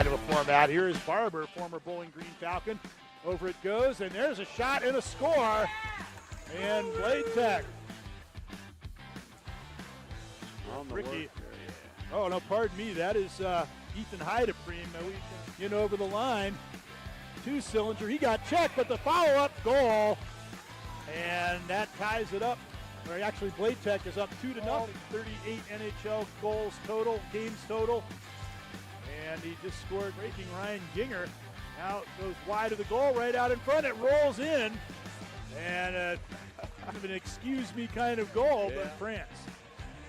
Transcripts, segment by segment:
of a format. Here is Barber, former Bowling Green Falcon. Over it goes, and there's a shot and a score. And Bladetech. Ricky. Oh, no, pardon me. That is Ethan Heideprem. In over the line. Two-cylinder. He got checked, but the follow-up goal. And that ties it up. Or actually, Bladetech is up 2-0. 38 NHL goals total, games total. And he just scored, breaking Ryan Ginger. Now it goes wide of the goal, right out in front. It rolls in. And kind of an excuse me kind of goal, but France.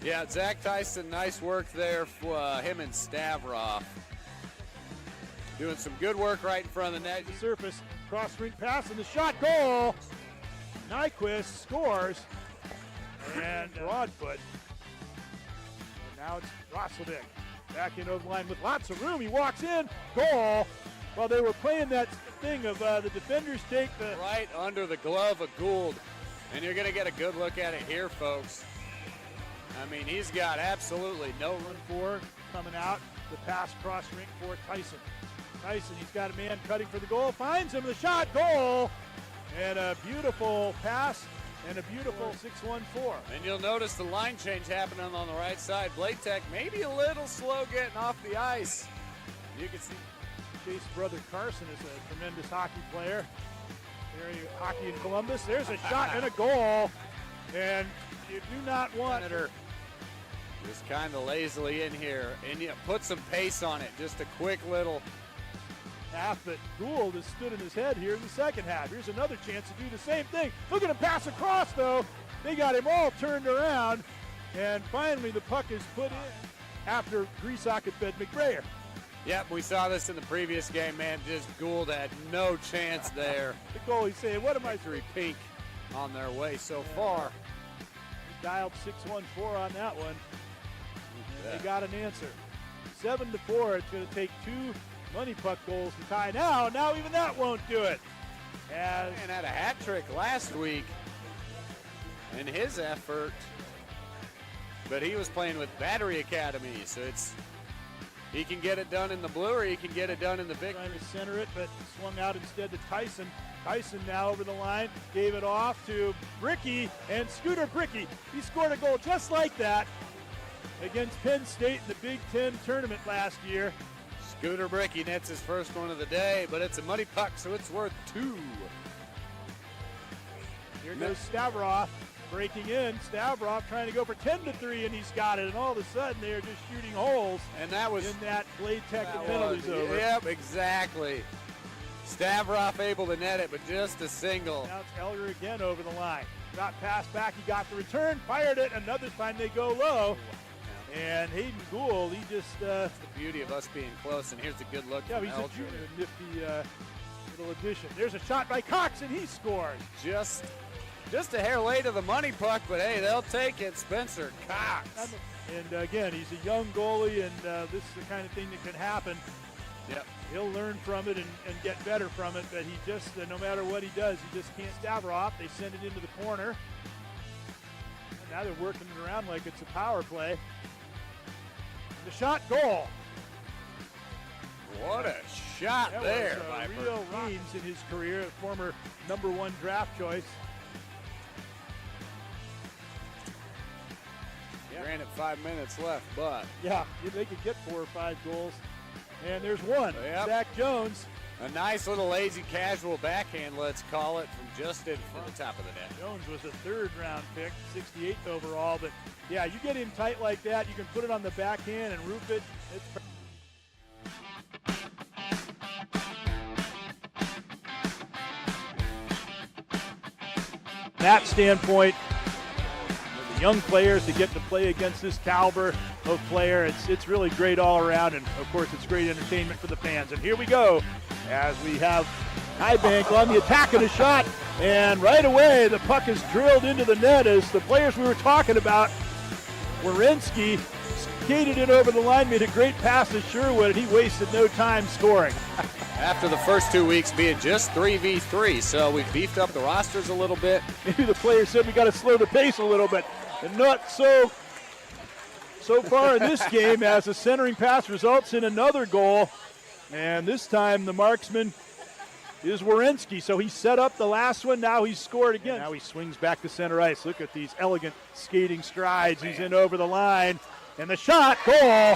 Yeah, Zach Tyson, nice work there for him and Stavroff. Doing some good work right in front of the net. The surface, cross-ring pass, and the shot, goal. Nyquist scores. And Broadfoot. And now it's Rosseldick. Back in over the line with lots of room. He walks in, goal. Well, they were playing that thing of the defenders take the... Right under the glove of Gould. And you're going to get a good look at it here, folks. I mean, he's got absolutely no room for coming out. The pass cross ring for Tyson. Tyson, he's got a man cutting for the goal. Finds him, the shot, goal. And a beautiful pass. And a beautiful 6-1-4. And you'll notice the line change happening on the right side. Bladetech maybe a little slow getting off the ice. You can see Chase's brother Carson is a tremendous hockey player. There, hockey in Columbus. There's a shot and a goal. And you do not want Senator just kind of lazily in here. And you put some pace on it. Just a quick little half, but Gould has stood in his head here in the second half. Here's another chance to do the same thing. Look at him pass across, though. They got him all turned around, and finally the puck is put in after Greasock had fed McBrayer. Yep, we saw this in the previous game, man. Just Gould had no chance there. The goalie's saying, what am I doing? Pink on their way so far. He dialed 6-1-4 on that one. They got an answer. 7-4, it's going to take two money puck goals to tie. Now even that won't do it. And had a hat trick last week in his effort, but he was playing with Battery Academy, so he can get it done in the blue or he can get it done in the big. Trying to center it, but swung out instead to Tyson. Tyson now over the line, gave it off to Bricky, and Scooter Bricky. He scored a goal just like that against Penn State in the Big Ten tournament last year. Scooter Bricky nets his first one of the day, but it's a money puck, so it's worth 2. Here goes Stavroff breaking in. Stavroff trying to go for 10-3, and he's got it. And all of a sudden, they are just shooting holes. And that was in that Bladetech. The penalty's over. Yep, exactly. Stavroff able to net it, but just a single. Now it's Elger again over the line. Got passed back. He got the return, fired it. Another time they go low. And Hayden Gould, he just... That's the beauty of us being close, and here's a good look from he's Elger. a junior, nifty little addition. There's a shot by Cox, and he scores. Just a hair late of the money puck, but hey, they'll take it, Spencer Cox. And again, he's a young goalie, and this is the kind of thing that can happen. Yep. He'll learn from it and get better from it, but he just, no matter what he does, he just can't Stavroff. They send it into the corner. And now they're working it around like it's a power play. The shot, goal. What a shot that there was by real Reams in his career, a former #1 draft choice. Granted, 5 minutes left, but yeah, they could get 4 or 5 goals. And there's one. Yep. Zach Jones. A nice little lazy casual backhand, let's call it, from just in front of the top of the net. Jones was a 3rd-round pick, 68th overall, but yeah, you get him tight like that, you can put it on the backhand and roof it. That standpoint, the young players to get to play against this caliber of player, it's really great all around, and of course it's great entertainment for the fans. And here we go as we have Highbank on the attack of the shot, and right away the puck is drilled into the net as the players we were talking about, Werenski, skated it over the line, made a great pass to Sherwood, and he wasted no time scoring. After the first 2 weeks being just 3v3, so we beefed up the rosters a little bit. Maybe the players said we got to slow the pace a little bit, and not so far in this game, as the centering pass results in another goal. And this time the marksman is Werenski, so he set up the last one. Now he's scored again. And now he swings back to center ice. Look at these elegant skating strides. He's in over the line. And the shot, goal.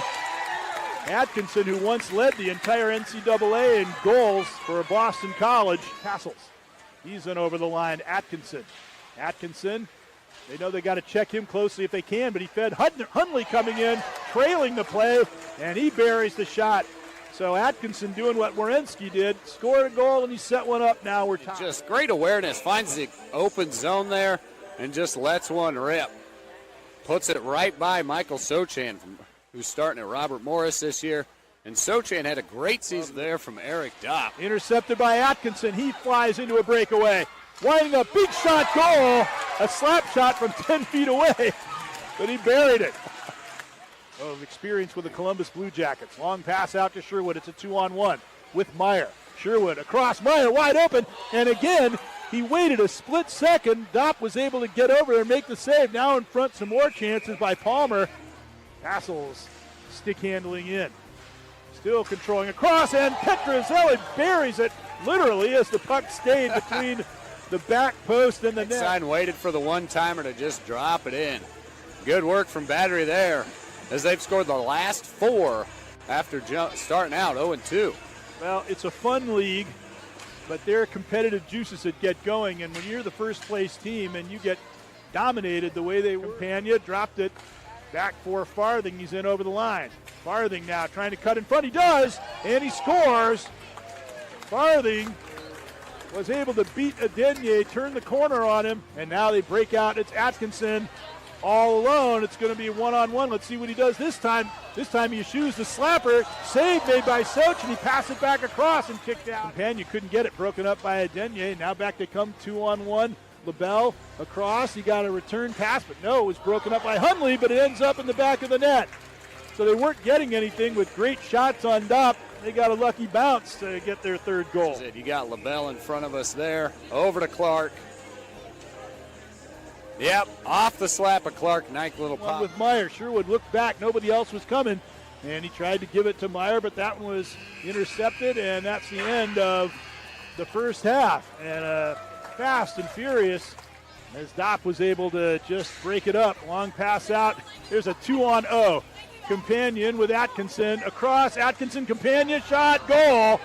Atkinson, who once led the entire NCAA in goals for Boston College. Castles. He's in over the line. Atkinson, they know they got to check him closely if they can, but he fed Hundley coming in, trailing the play, and he buries the shot. So Atkinson doing what Werenski did, scored a goal, and he set one up. Now we're tied. Just great awareness, finds the open zone there, and just lets one rip. Puts it right by Michael Sochan, who's starting at Robert Morris this year. And Sochan had a great season there from Eric Dopp. Intercepted by Atkinson. He flies into a breakaway. Winding up, big shot, goal. A slap shot from 10 feet away, but he buried it. Of experience with the Columbus Blue Jackets. Long pass out to Sherwood. It's a 2-on-1 with Meyer. Sherwood across, Meyer wide open, and again, he waited a split second. Dopp was able to get over there and make the save. Now in front, some more chances by Palmer. Castles stick handling in. Still controlling across, and Petrozelli buries it literally as the puck stayed between the back post and the net. Sign waited for the one-timer to just drop it in. Good work from Battery there, as they've scored the last 4 after starting out 0-2. Well, it's a fun league, but there are competitive juices that get going, and when you're the first place team and you get dominated the way they were, Campagna dropped it back for Farthing. He's in over the line. Farthing now trying to cut in front. He does, and he scores. Farthing was able to beat Adenier, turn the corner on him, and now they break out. It's Atkinson all alone. It's going to be one-on-one. Let's see what he does this time. This time he eschews the slapper. Save made by Soch, and he passed it back across and kicked out. Campagna couldn't get it, broken up by Adenier. Now back they come 2-on-1. LaBelle across. He got a return pass, but no, it was broken up by Hundley, but it ends up in the back of the net. So they weren't getting anything with great shots on Dopp. They got a lucky bounce to get their third goal. You got LaBelle in front of us there. Over to Clark. Yep, off the slap of Clark. Nice little pop. With Meyer. Sherwood looked back. Nobody else was coming. And he tried to give it to Meyer, but that one was intercepted, and that's the end of the first half. And fast and furious as Dopp was able to just break it up. Long pass out. There's a 2-on-0. Companion with Atkinson. Across, Atkinson, Companion, shot, goal.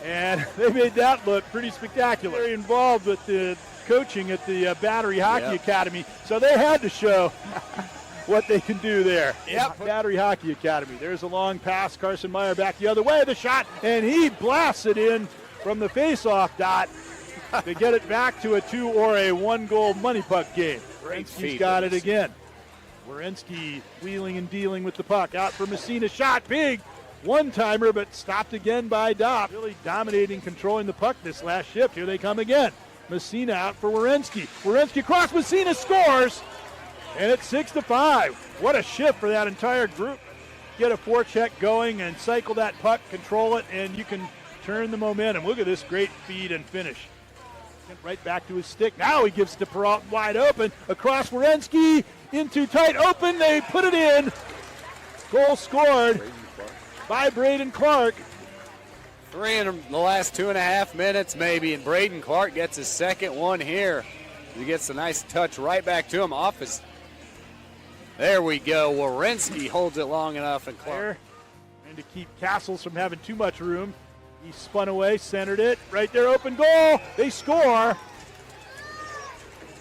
And they made that look pretty spectacular. Very involved with the coaching at the Battery Hockey Academy, so they had to show what they can do there. Yep. Battery Hockey Academy. There's a long pass. Carson Meyer back the other way. The shot, and he blasts it in from the face-off dot to get it back to a 2 or a 1-goal money puck game. Werenski's got it again. Werenski wheeling and dealing with the puck. Out for Messina. Shot, big one-timer, but stopped again by Dopp. Really dominating, controlling the puck this last shift. Here they come again. Messina out for Werenski. Werenski across, Messina scores, and it's 6-5. What a shift for that entire group. Get a forecheck going and cycle that puck, control it, and you can turn the momentum. Look at this great feed and finish. Right back to his stick. Now he gives it to Peralta wide open. Across Werenski, in too tight, open, they put it in. Goal scored by Braden Clark. 3 in the last 2.5 minutes maybe, and Braden Clark gets his second one here. He gets a nice touch right back to him off his. There we go. Werenski holds it long enough, and Clark. And to keep Castles from having too much room, he spun away, centered it. Right there, open goal. They score. I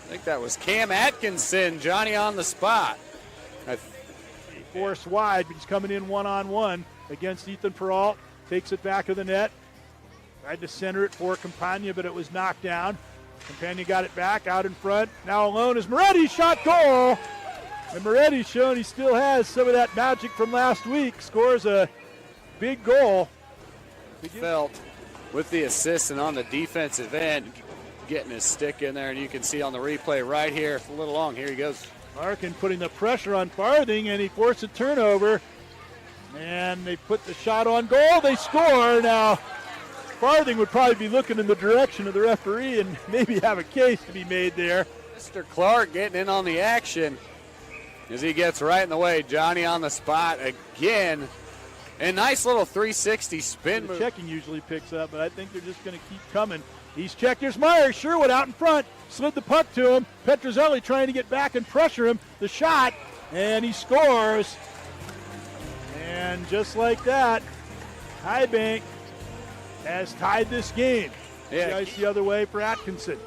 think that was Cam Atkinson, Johnny on the spot. Force wide, but he's coming in one-on-one against Ethan Peralta. Takes it back of the net. Tried to center it for Campagna, but it was knocked down. Campagna got it back out in front. Now alone is Moretti. Shot, goal. And Moretti's shown he still has some of that magic from last week. Scores a big goal. Felt with the assist and on the defensive end, getting his stick in there, and you can see on the replay right here, it's a little long. Here he goes. Larkin putting the pressure on Farthing, and he forced a turnover. And they put the shot on goal. They score. Now, Farthing would probably be looking in the direction of the referee and maybe have a case to be made there. Mr. Clark getting in on the action as he gets right in the way. Johnny on the spot again. And nice little 360 spin move. Checking usually picks up, but I think they're just going to keep coming. He's checked. Here's Myers. Sherwood out in front. Slid the puck to him. Petrozelli trying to get back and pressure him. The shot, and he scores. And just like that, High Bank has tied this game. Yeah. The ice the other way for Atkinson.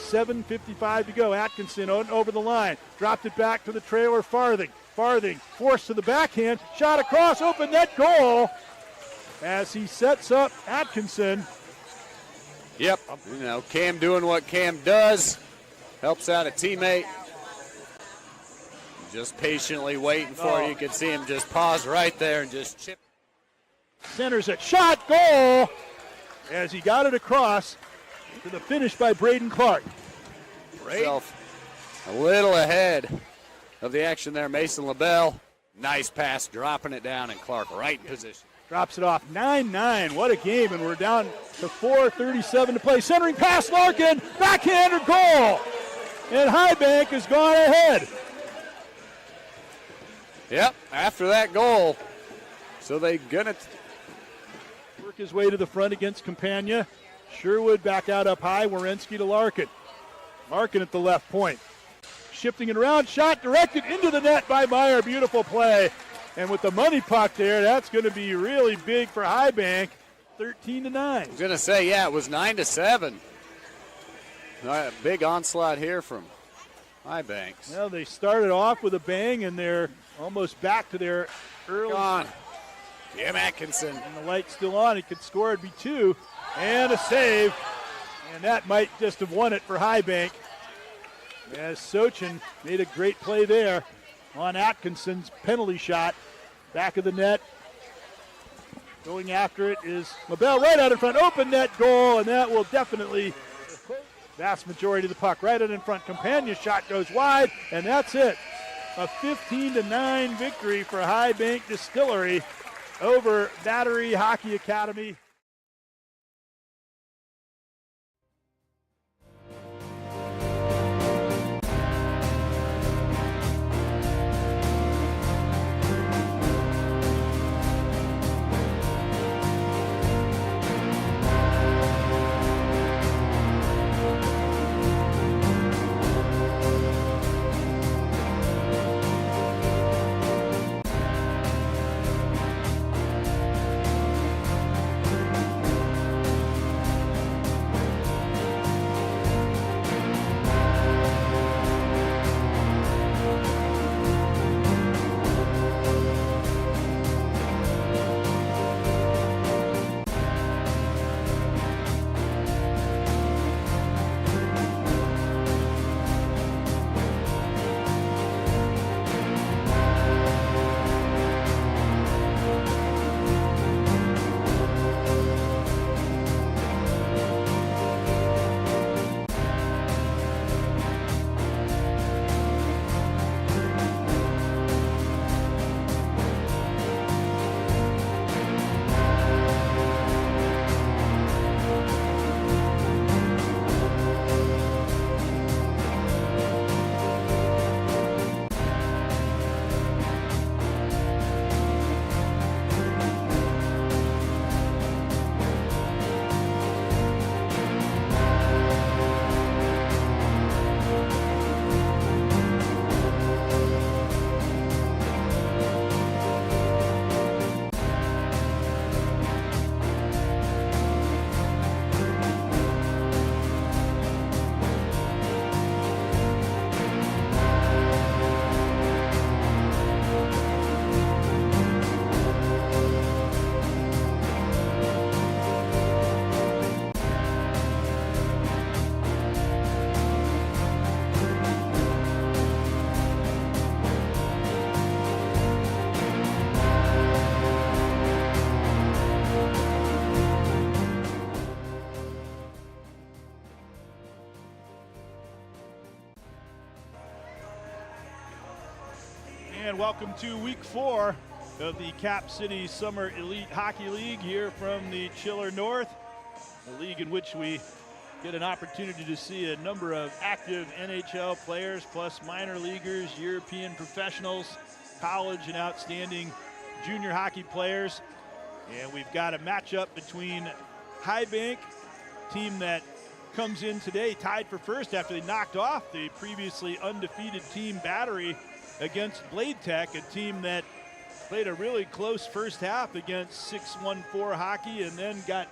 7:55 to go. Atkinson over the line. Dropped it back to the trailer. Farthing forced to the backhand. Shot across. Open net goal as he sets up Atkinson. Yep. You know, Cam doing what Cam does. Helps out a teammate. Just patiently waiting for it. You can see him just pause right there and just chip. Centers it. Shot. Goal as he got it across to the finish by Braden Clark. A little ahead of the action there. Mason LaBelle. Nice pass, dropping it down, and Clark right in position. Drops it off. 9-9. What a game, and we're down to 4:37 to play. Centering pass, Larkin. Backhander goal. And High Bank has gone ahead. Yep, after that goal. So they gonna work his way to the front against Campagna. Sherwood back out up high. Werenski to Larkin. Larkin at the left point. Shifting it around. Shot directed into the net by Meyer. Beautiful play. And with the money puck there, that's going to be really big for High Bank. 13-9. I was going to say, yeah, it was 9-7. All right, big onslaught here from High Banks. Well, they started off with a bang, and they're almost back to their early. On. Jim Atkinson. And the light's still on. He could score. It'd be 2. And a save. And that might just have won it for High Bank. As Sochin made a great play there on Atkinson's penalty shot. Back of the net. Going after it is LaBelle right out in front. Open net goal, and that will definitely vast majority of the puck right out in front. Campagna shot goes wide, and that's it. A 15-9 victory for High Bank Distillery over Battery Hockey Academy. And welcome to week 4 of the Cap City Summer Elite Hockey League here from the Chiller North, a league in which we get an opportunity to see a number of active NHL players, plus minor leaguers, European professionals, college and outstanding junior hockey players. And we've got a matchup between High Bank, team that comes in today tied for first after they knocked off the previously undefeated team Battery, against Bladetech, a team that played a really close first half against 614 Hockey and then got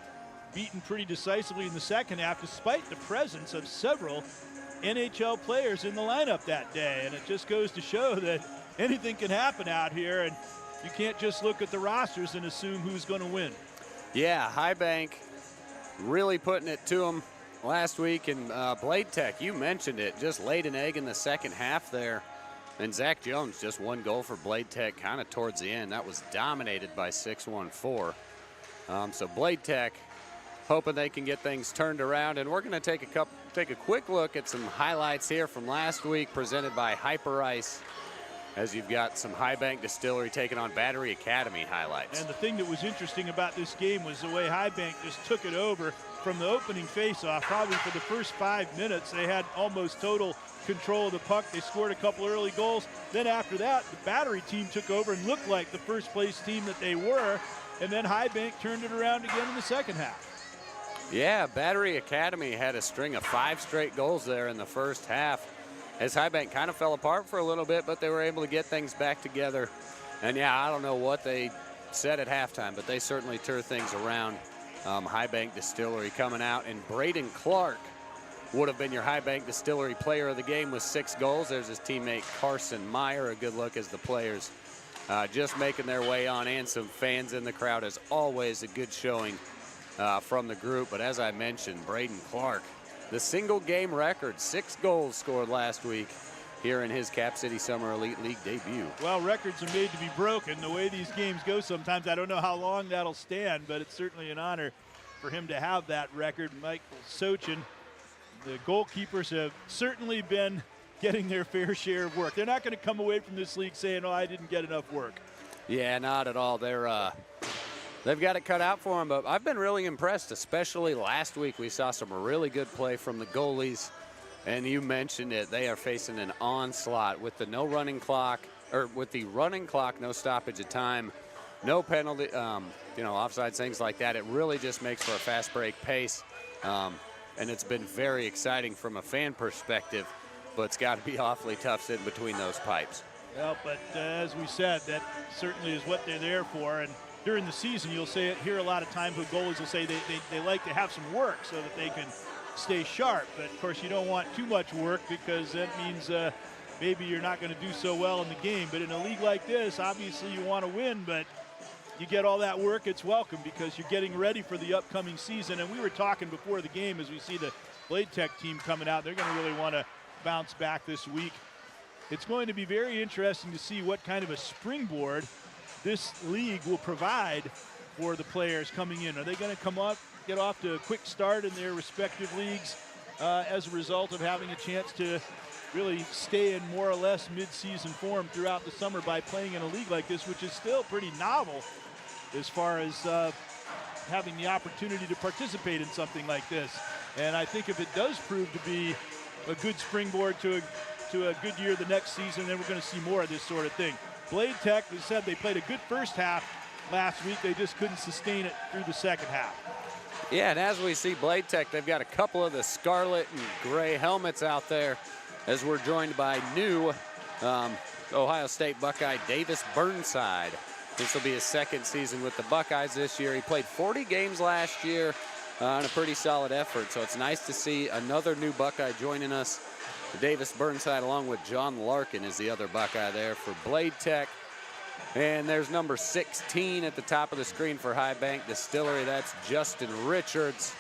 beaten pretty decisively in the second half despite the presence of several NHL players in the lineup that day. And it just goes to show that anything can happen out here, and you can't just look at the rosters and assume who's going to win. Yeah, High Bank really putting it to them last week, and Bladetech, you mentioned it, just laid an egg in the second half there. And Zach Jones, just one goal for Bladetech kind of towards the end. That was dominated by 614. So Bladetech hoping they can get things turned around, and we're going to take a quick look at some highlights here from last week presented by Hyper Ice, as you've got some High Bank Distillery taking on Battery Academy highlights. And the thing that was interesting about this game was the way High Bank just took it over from the opening faceoff. Probably for the first 5 minutes, they had almost total control of the puck. They scored a couple early goals. Then after that, the Battery team took over and looked like the first place team that they were. And then High Bank turned it around again in the second half. Yeah, Battery Academy had a string of 5 straight goals there in the first half, as High Bank kind of fell apart for a little bit, but they were able to get things back together. And yeah, I don't know what they said at halftime, but they certainly turned things around. High Bank Distillery coming out, and Braden Clark would have been your High Bank Distillery player of the game with 6 goals. There's his teammate Carson Meyer. A good look as the players just making their way on, and some fans in the crowd. As always, a good showing from the group. But as I mentioned, Braden Clark, the single game record, 6 goals scored last week here in his Cap City Summer Elite League debut. Well, records are made to be broken. The way these games go sometimes, I don't know how long that'll stand, but it's certainly an honor for him to have that record. Michael Sochin, the goalkeepers have certainly been getting their fair share of work. They're not going to come away from this league saying, oh, I didn't get enough work. Yeah, not at all. They've got it cut out for them, but I've been really impressed, especially last week. We saw some really good play from the goalies, and you mentioned it. They are facing an onslaught with the no running clock, or with the running clock, no stoppage of time, no penalty, offsides, things like that. It really just makes for a fast break pace, and it's been very exciting from a fan perspective, but it's got to be awfully tough sitting between those pipes. Well, but as we said, that certainly is what they're there for. And during the season, you'll hear a lot of times when goalies will say they like to have some work so that they can stay sharp. But, of course, you don't want too much work, because that means maybe you're not going to do so well in the game. But in a league like this, obviously you want to win, but you get all that work, it's welcome, because you're getting ready for the upcoming season. And we were talking before the game, as we see the Bladetech team coming out, they're going to really want to bounce back this week. It's going to be very interesting to see what kind of a springboard this league will provide for the players coming in. Are they going to get off to a quick start in their respective leagues as a result of having a chance to really stay in more or less mid-season form throughout the summer by playing in a league like this, which is still pretty novel as far as having the opportunity to participate in something like this. And I think if it does prove to be a good springboard to a good year the next season, then we're going to see more of this sort of thing. Bladetech, they said they played a good first half last week. They just couldn't sustain it through the second half. Yeah, and as we see Bladetech, they've got a couple of the scarlet and gray helmets out there, as we're joined by new Ohio State Buckeye Davis Burnside. This will be his second season with the Buckeyes this year. He played 40 games last year on a pretty solid effort, so it's nice to see another new Buckeye joining us. Davis Burnside, along with John Larkin, is the other Buckeye there for Bladetech. And there's number 16 at the top of the screen for High Bank Distillery. That's Justin Richards.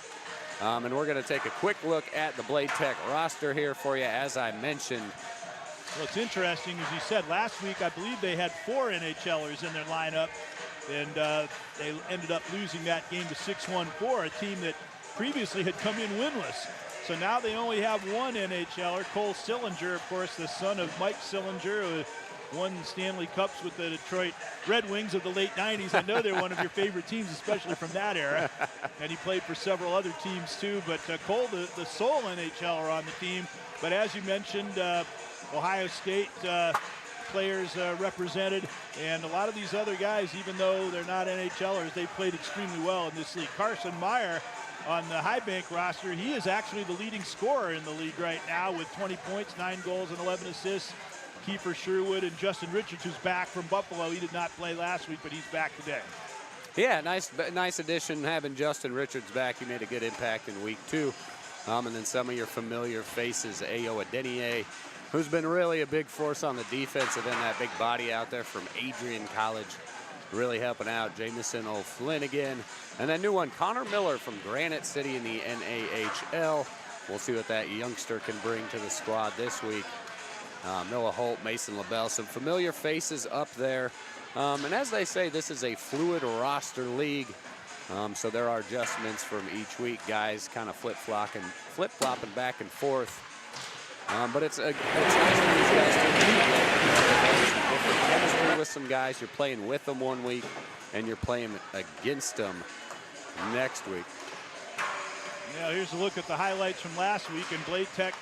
And we're going to take a quick look at the Bladetech roster here for you, as I mentioned. Well, it's interesting, as you said, last week I believe they had 4 NHLers in their lineup, and they ended up losing that game to 614, a team that previously had come in winless. So now they only have 1 NHLer, Cole Sillinger, of course, the son of Mike Sillinger, who won Stanley Cups with the Detroit Red Wings of the late 90s. I know they're one of your favorite teams, especially from that era. And he played for several other teams too. But Cole, the sole NHLer on the team. But as you mentioned, Ohio State players represented. And a lot of these other guys, even though they're not NHLers, they played extremely well in this league. Carson Meyer on the High Bank roster, he is actually the leading scorer in the league right now with 20 points, 9 goals, and 11 assists. Kiefer Sherwood and Justin Richards, who's back from Buffalo. He did not play last week, but he's back today. Yeah, nice addition having Justin Richards back. He made a good impact in week 2. And then some of your familiar faces, Ayo Adeniyi, who's been really a big force on the defensive end, that big body out there from Adrian College, really helping out. Jamison O'Flanagan. And that new one, Connor Miller from Granite City in the NAHL. We'll see what that youngster can bring to the squad this week. Noah Holt, Mason LaBelle, some familiar faces up there. And as they say, this is a fluid roster league. So there are adjustments from each week. Guys kind of flip-flopping back and forth. But it's nice for these guys to different chemistry with some guys. You're playing with them one week, and you're playing against them next week. Now here's a look at the highlights from last week, and Bladetech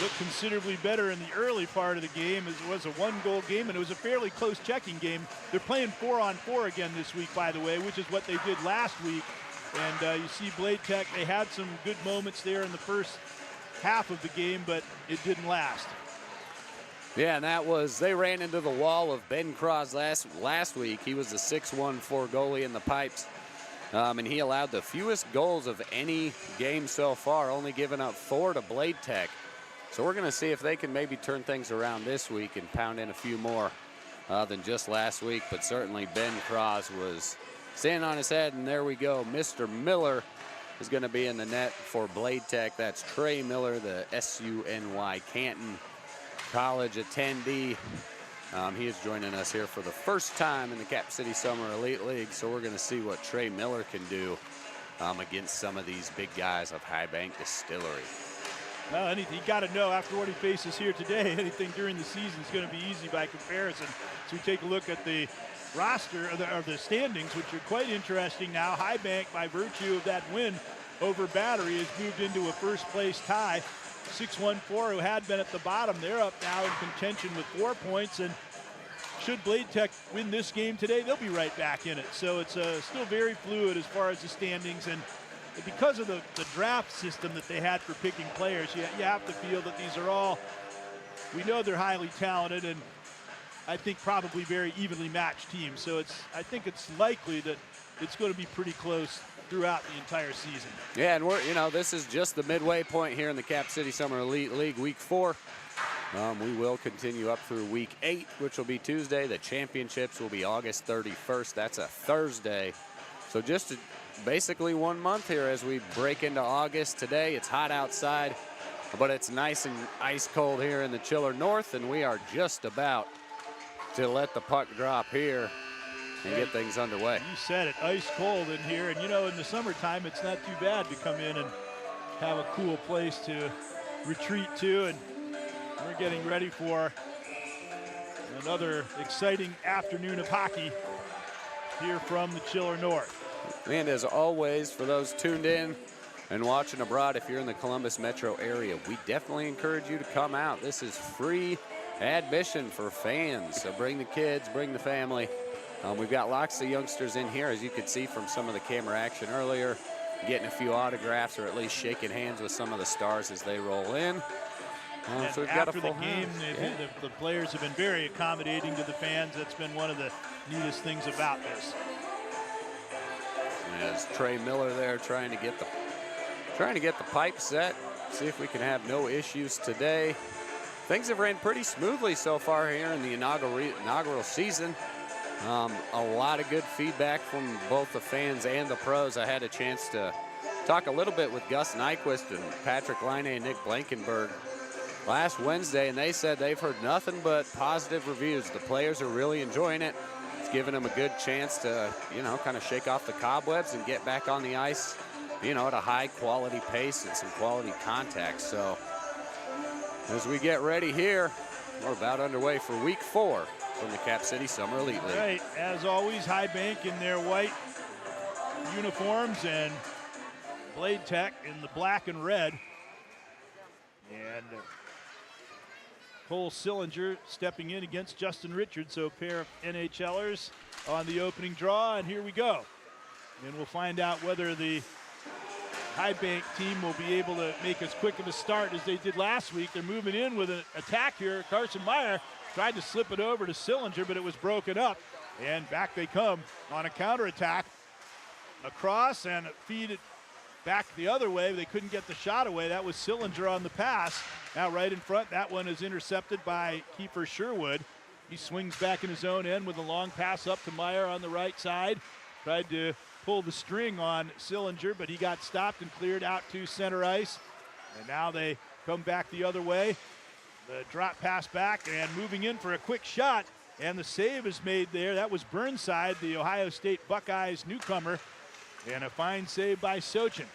looked considerably better in the early part of the game, as it was a 1-goal game, and it was a fairly close checking game. They're playing 4-on-4 again this week, by the way, which is what they did last week. And you see Bladetech, they had some good moments there in the first half of the game, but it didn't last. Yeah, and that was, they ran into the wall of Ben Cross last week. He was the 6-1-4 goalie in the pipes. And he allowed the fewest goals of any game so far, only giving up 4 to Bladetech. So we're going to see if they can maybe turn things around this week and pound in a few more than just last week. But certainly Ben Cross was standing on his head, and there we go. Mr. Miller is going to be in the net for Bladetech. That's Trey Miller, the SUNY Canton College attendee. He is joining us here for the first time in the Cap City Summer Elite League. So we're going to see what Trey Miller can do against some of these big guys of High Bank Distillery. Well, anything you got to know after what he faces here today, anything during the season is going to be easy by comparison. So we take a look at the roster of the standings, which are quite interesting now. High Bank, by virtue of that win over Battery, has moved into a first-place tie. 6-1-4, who had been at the bottom, they're up now in contention with 4 points. And should Bladetech win this game today, they'll be right back in it. So it's still very fluid as far as the standings. And because of the draft system that they had for picking players, you have to feel that these are all, we know they're highly talented and I think probably very evenly matched teams. So I think it's likely that it's going to be pretty close throughout the entire season. Yeah, and this is just the midway point here in the Cap City Summer Elite League, week 4. We will continue up through week 8, which will be Tuesday. The championships will be August 31st. That's a Thursday. So just basically 1 month here as we break into August. Today it's hot outside, but it's nice and ice cold here in the chiller north, and we are just about to let the puck drop here and get things underway. You said it, ice cold in here, and in the summertime it's not too bad to come in and have a cool place to retreat to, and we're getting ready for another exciting afternoon of hockey here from the chiller north. And as always, for those tuned in and watching abroad, if you're in the Columbus metro area, we definitely encourage you to come out. This is free admission for fans, so bring the kids, bring the family. We've got lots of youngsters in here, as you could see from some of the camera action earlier, getting a few autographs or at least shaking hands with some of the stars as they roll in. So we've got after the game, the players have been very accommodating to the fans. That's been one of the neatest things about this. As Trey Miller there trying to get the pipe set, see if we can have no issues today. Things have ran pretty smoothly so far here in the inaugural season. A lot of good feedback from both the fans and the pros. I had a chance to talk a little bit with Gus Nyquist and Patrick Line and Nick Blankenberg last Wednesday, and they said they've heard nothing but positive reviews. The players are really enjoying it. It's given them a good chance to, kind of shake off the cobwebs and get back on the ice, at a high quality pace and some quality contact. So as we get ready here, we're about underway for week 4 from the Cap City Summer Elite League. Right, as always, High Bank in their white uniforms and Bladetech in the black and red. And Cole Sillinger stepping in against Justin Richards, so a pair of NHLers on the opening draw, and here we go. And we'll find out whether the High Bank team will be able to make as quick of a start as they did last week. They're moving in with an attack here. Carson Meyer tried to slip it over to Sillinger, but it was broken up. And back they come on a counterattack. Across and feed it back the other way. They couldn't get the shot away. That was Sillinger on the pass. Now right in front, that one is intercepted by Kiefer Sherwood. He swings back in his own end with a long pass up to Meyer on the right side. Tried to pull the string on Sillinger, but he got stopped and cleared out to center ice. And now they come back the other way. The drop pass back and moving in for a quick shot. And the save is made there. That was Burnside, the Ohio State Buckeyes newcomer. And a fine save by Sochin.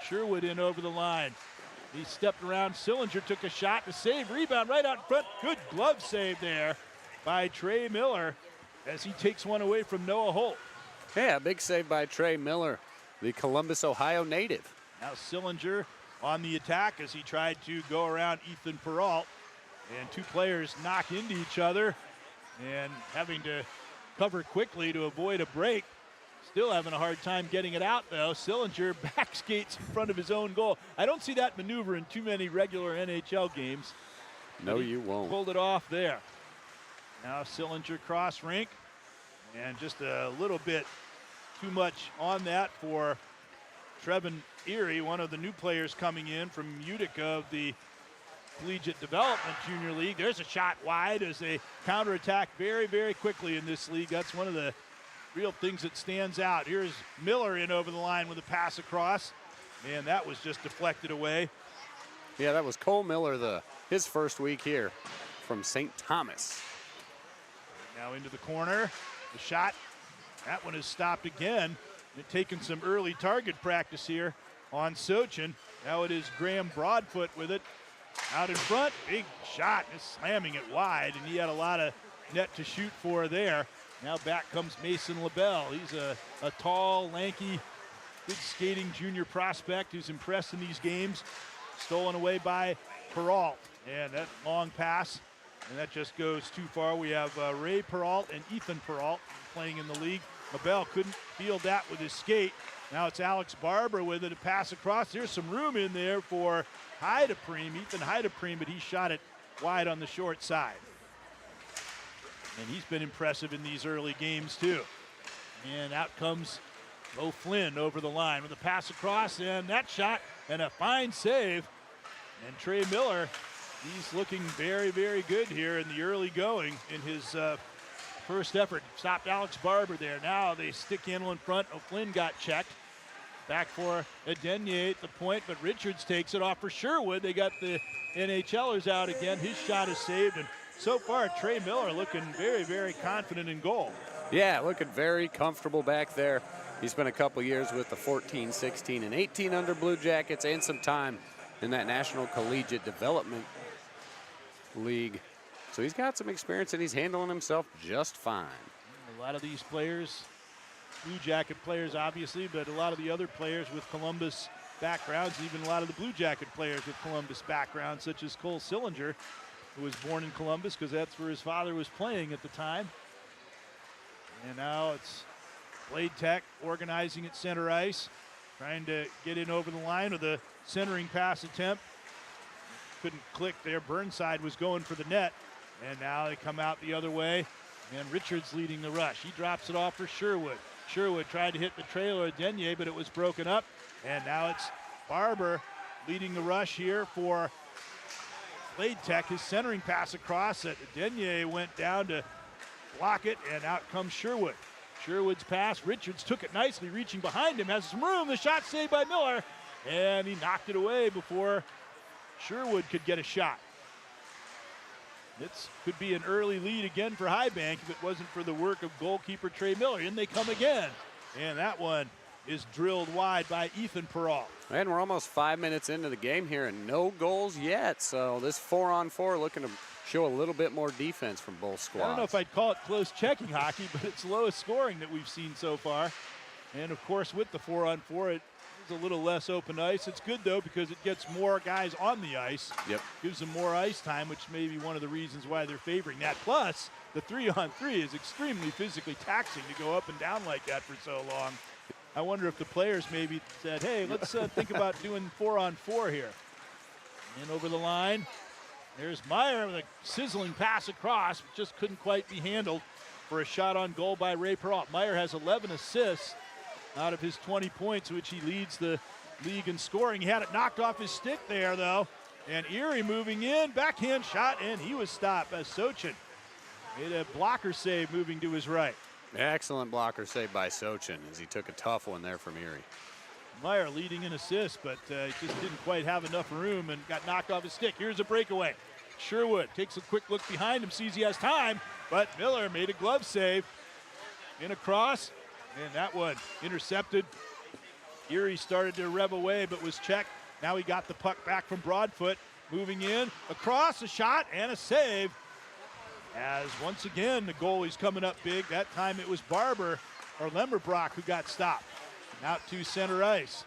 Sherwood in over the line. He stepped around. Sillinger took a shot. The save, rebound right out in front. Good glove save there by Trey Miller as he takes one away from Noah Holt. Yeah, big save by Trey Miller, the Columbus, Ohio native. Now Sillinger on the attack as he tried to go around Ethan Peralt. And two players knock into each other and having to cover quickly to avoid a break. Still having a hard time getting it out, though. Sillinger back skates in front of his own goal. I don't see that maneuver in too many regular NHL games. No, you won't. Pulled it off there. Now Sillinger cross rink. And just a little bit too much on that for Trevin Erie, one of the new players coming in from Utica of the Collegiate Development Junior League. There's a shot wide as they counterattack very, very quickly in this league. That's one of the real things that stands out. Here's Miller in over the line with a pass across, and that was just deflected away. Yeah, that was Cole Miller, his first week here from St. Thomas. Now into the corner, the shot. That one is stopped again. They're taking some early target practice here on Sochin. Now it is Graham Broadfoot with it. Out in front, big shot, just slamming it wide, and he had a lot of net to shoot for there. Now back comes Mason LaBelle. He's a tall, lanky, good skating junior prospect who's impressed in these games. Stolen away by Peralt. And that long pass, and that just goes too far. We have Ray Peralt and Ethan Peralt playing in the league. LaBelle couldn't field that with his skate. Now it's Alex Barber with it, a pass across. There's some room in there for Ethan Heideprem, but he shot it wide on the short side. And he's been impressive in these early games, too. And out comes Bo Flynn over the line with a pass across, and that shot, and a fine save. And Trey Miller, he's looking very, very good here in the early going in his first effort. Stopped Alex Barber there. Now they stick handle in front. O'Flynn got checked. Back for Adenier at the point, but Richards takes it off for Sherwood. They got the NHLers out again. His shot is saved, and so far, Trey Miller looking very, very confident in goal. Yeah, looking very comfortable back there. He spent a couple years with the 14, 16, and 18 under Blue Jackets and some time in that National Collegiate Development League. So he's got some experience, and he's handling himself just fine. A lot of these players, Blue Jacket players obviously, but a lot of the other players with Columbus backgrounds, even a lot of the Blue Jacket players with Columbus backgrounds, such as Cole Sillinger, who was born in Columbus because that's where his father was playing at the time. And now it's Bladetech organizing at center ice, trying to get in over the line with a centering pass attempt. Couldn't click there. Burnside was going for the net. And now they come out the other way. And Richards leading the rush. He drops it off for Sherwood. Sherwood tried to hit the trailer of Denier, but it was broken up. And now it's Barber leading the rush here for Bladetech. His centering pass across it. Denier went down to block it, and out comes Sherwood. Sherwood's pass. Richards took it nicely, reaching behind him. Has some room. The shot saved by Miller. And he knocked it away before Sherwood could get a shot. This could be an early lead again for High Bank if it wasn't for the work of goalkeeper Trey Miller. In they come again. And that one is drilled wide by Ethan Peralt. And we're almost 5 minutes into the game here and no goals yet. So this 4-on-4 looking to show a little bit more defense from both squads. I don't know if I'd call it close checking hockey, but it's the lowest scoring that we've seen so far. And of course, with the 4-on-4, it It's a little less open ice. It's good, though, because it gets more guys on the ice. Yep. Gives them more ice time, which may be one of the reasons why they're favoring that. Plus, the 3-on-3 is extremely physically taxing to go up and down like that for so long. I wonder if the players maybe said, hey, let's think about doing 4-on-4 here. And over the line, there's Meyer with a sizzling pass across, but just couldn't quite be handled for a shot on goal by Ray Peralt. Meyer has 11 assists out of his 20 points, which he leads the league in scoring. He had it knocked off his stick there, though. And Erie moving in, backhand shot, and he was stopped as Sochin made a blocker save moving to his right. Excellent blocker save by Sochin as he took a tough one there from Erie. Meyer leading in assists, but just didn't quite have enough room and got knocked off his stick. Here's a breakaway. Sherwood takes a quick look behind him, sees he has time, but Miller made a glove save. In across, and that one intercepted. Erie started to rev away, but was checked. Now he got the puck back from Broadfoot. Moving in, across, a shot, and a save. As once again, the goalie's coming up big. That time it was Barber, or Lemmerbrock, who got stopped. Out to center ice.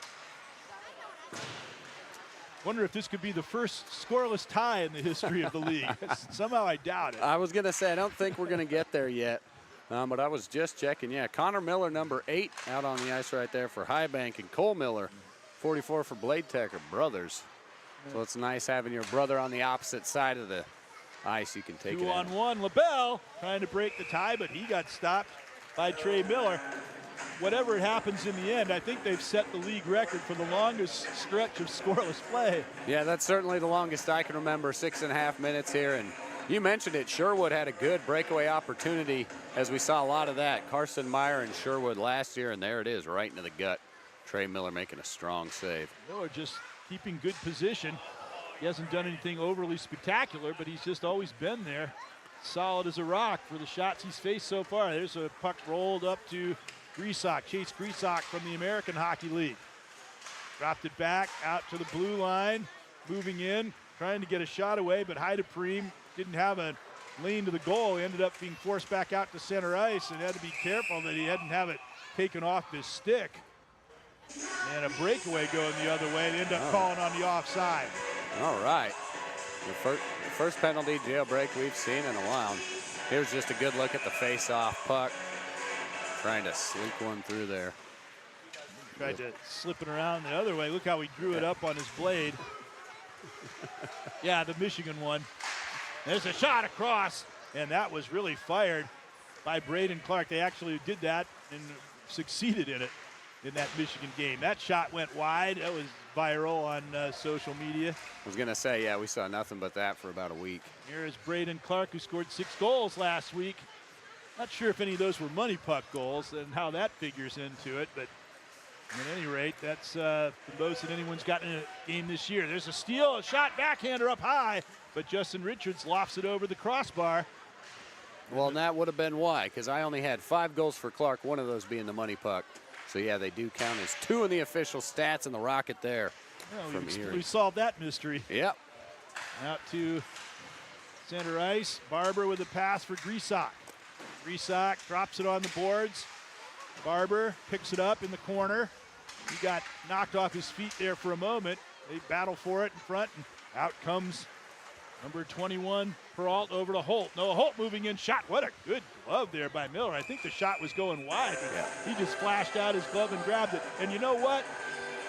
Wonder if this could be the first scoreless tie in the history of the league. Somehow I doubt it. I was going to say, I don't think we're going to get there yet. But I was just checking. Yeah, Connor Miller, number 8, out on the ice right there for High Bank, and Cole Miller, 44 for Bladetech, are brothers. So it's nice having your brother on the opposite side of the ice. You can take it. 2-on-1. LaBelle trying to break the tie, but he got stopped by Trey Miller. Whatever happens in the end, I think they've set the league record for the longest stretch of scoreless play. Yeah, that's certainly the longest I can remember, 6.5 minutes here. And you mentioned it, Sherwood had a good breakaway opportunity, as we saw a lot of that. Carson Meyer and Sherwood last year, and there it is, right into the gut. Trey Miller making a strong save. Miller just keeping good position. He hasn't done anything overly spectacular, but he's just always been there. Solid as a rock for the shots he's faced so far. There's a puck rolled up to Grisak, Chase Grisak from the American Hockey League. Dropped it back out to the blue line, moving in, trying to get a shot away, but Heidepriem didn't have a lane to the goal. He ended up being forced back out to center ice and had to be careful that he hadn't have it taken off his stick. And a breakaway going the other way. They end up calling on the offside. All right. The first penalty jailbreak we've seen in a while. Here's just a good look at the face-off puck. Trying to sleep one through there. Tried to slip it around the other way. Look how he drew it up on his blade. Yeah, the Michigan one. There's a shot across, and that was really fired by Braden Clark. They actually did that and succeeded in it in that Michigan game. That shot went wide. That was viral on social media. I was going to say, yeah, we saw nothing but that for about a week. Here is Braden Clark, who scored 6 goals last week. Not sure if any of those were money puck goals and how that figures into it, but at any rate, that's the most that anyone's gotten in a game this year. There's a steal, a shot, backhander up high, but Justin Richards lofts it over the crossbar. Well, and that would have been why, because I only had 5 goals for Clark, one of those being the money puck. So, yeah, they do count as 2 in the official stats, and the Rocket there from Erie. We solved that mystery. Yep. Out to center ice. Barber with a pass for Grisak. Grisak drops it on the boards. Barber picks it up in the corner. He got knocked off his feet there for a moment. They battle for it in front, and out comes number 21, Peralt, over to Holt. Noah Holt moving in, shot. What a good glove there by Miller. I think the shot was going wide. Yeah. He just flashed out his glove and grabbed it. And you know what?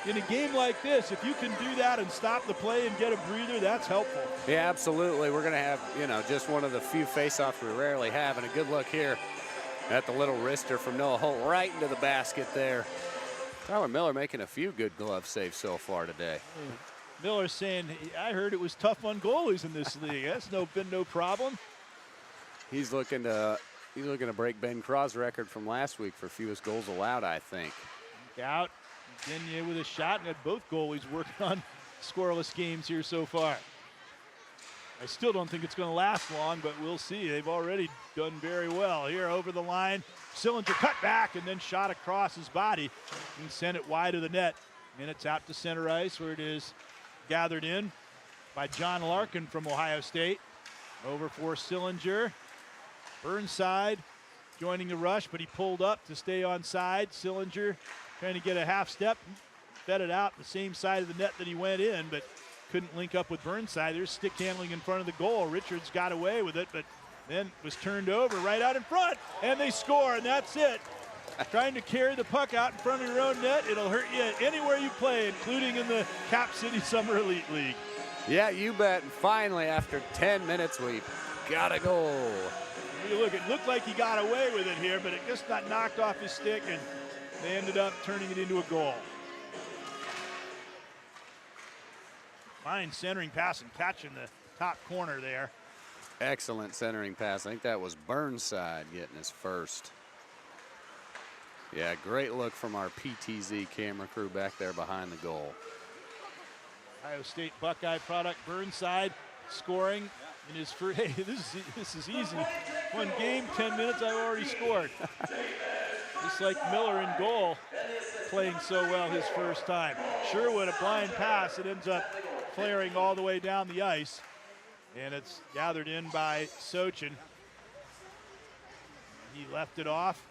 In a game like this, if you can do that and stop the play and get a breather, that's helpful. Yeah, absolutely. We're going to have, just one of the few face-offs we rarely have. And a good look here at the little wrister from Noah Holt right into the basket there. Tyler Miller making a few good glove saves so far today. Miller saying, I heard it was tough on goalies in this league. That's been no problem. He's looking to break Ben Craw's record from last week for fewest goals allowed, I think. Out. Denier with a shot, and had both goalies working on scoreless games here so far. I still don't think it's going to last long, but we'll see. They've already done very well. Here over the line, Sillinger cut back and then shot across his body and sent it wide of the net. And it's out to center ice where it is gathered in by John Larkin from Ohio State. Over for Sillinger. Burnside joining the rush, but he pulled up to stay on side. Sillinger trying to get a half step. fed it out the same side of the net that he went in, but couldn't link up with Burnside. There's stick handling in front of the goal. Richards got away with it, but then was turned over right out in front, and they score, and that's it. Trying to carry the puck out in front of your own net, it'll hurt you anywhere you play, including in the Cap City Summer Elite League. Yeah, you bet. And finally, after 10 minutes, we got a goal. Look, it looked like he got away with it here, but it just got knocked off his stick, and they ended up turning it into a goal. Fine centering pass and catching the top corner there. Excellent centering pass. I think that was Burnside getting his first. Yeah, great look from our PTZ camera crew back there behind the goal. Ohio State Buckeye product, Burnside scoring in his first. Hey, this is easy. One game, 10 minutes, I've already scored. Just like Miller in goal, playing so well his first time. Sherwood, a blind pass. It ends up flaring all the way down the ice. And it's gathered in by Sochin. He left it off.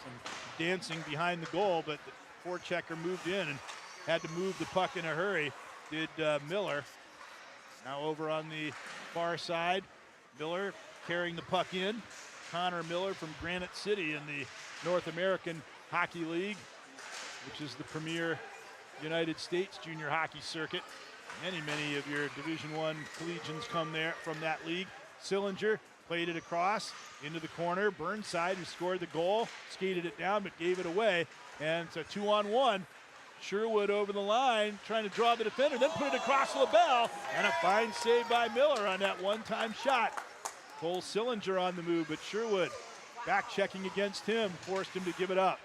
Some dancing behind the goal, but the forechecker moved in and had to move the puck in a hurry, did Miller. Now over on the far side, Miller carrying the puck in. Connor Miller from Granite City in the North American Hockey League, which is the premier United States junior hockey circuit. Many of your Division I collegians come there from that league. Sillinger played it across into the corner. Burnside, who scored the goal, skated it down but gave it away. And it's a 2-on-1. Sherwood over the line, trying to draw the defender, then put it across LaBelle. And a fine save by Miller on that one-time shot. Cole Sillinger on the move, but Sherwood back checking against him, forced him to give it up.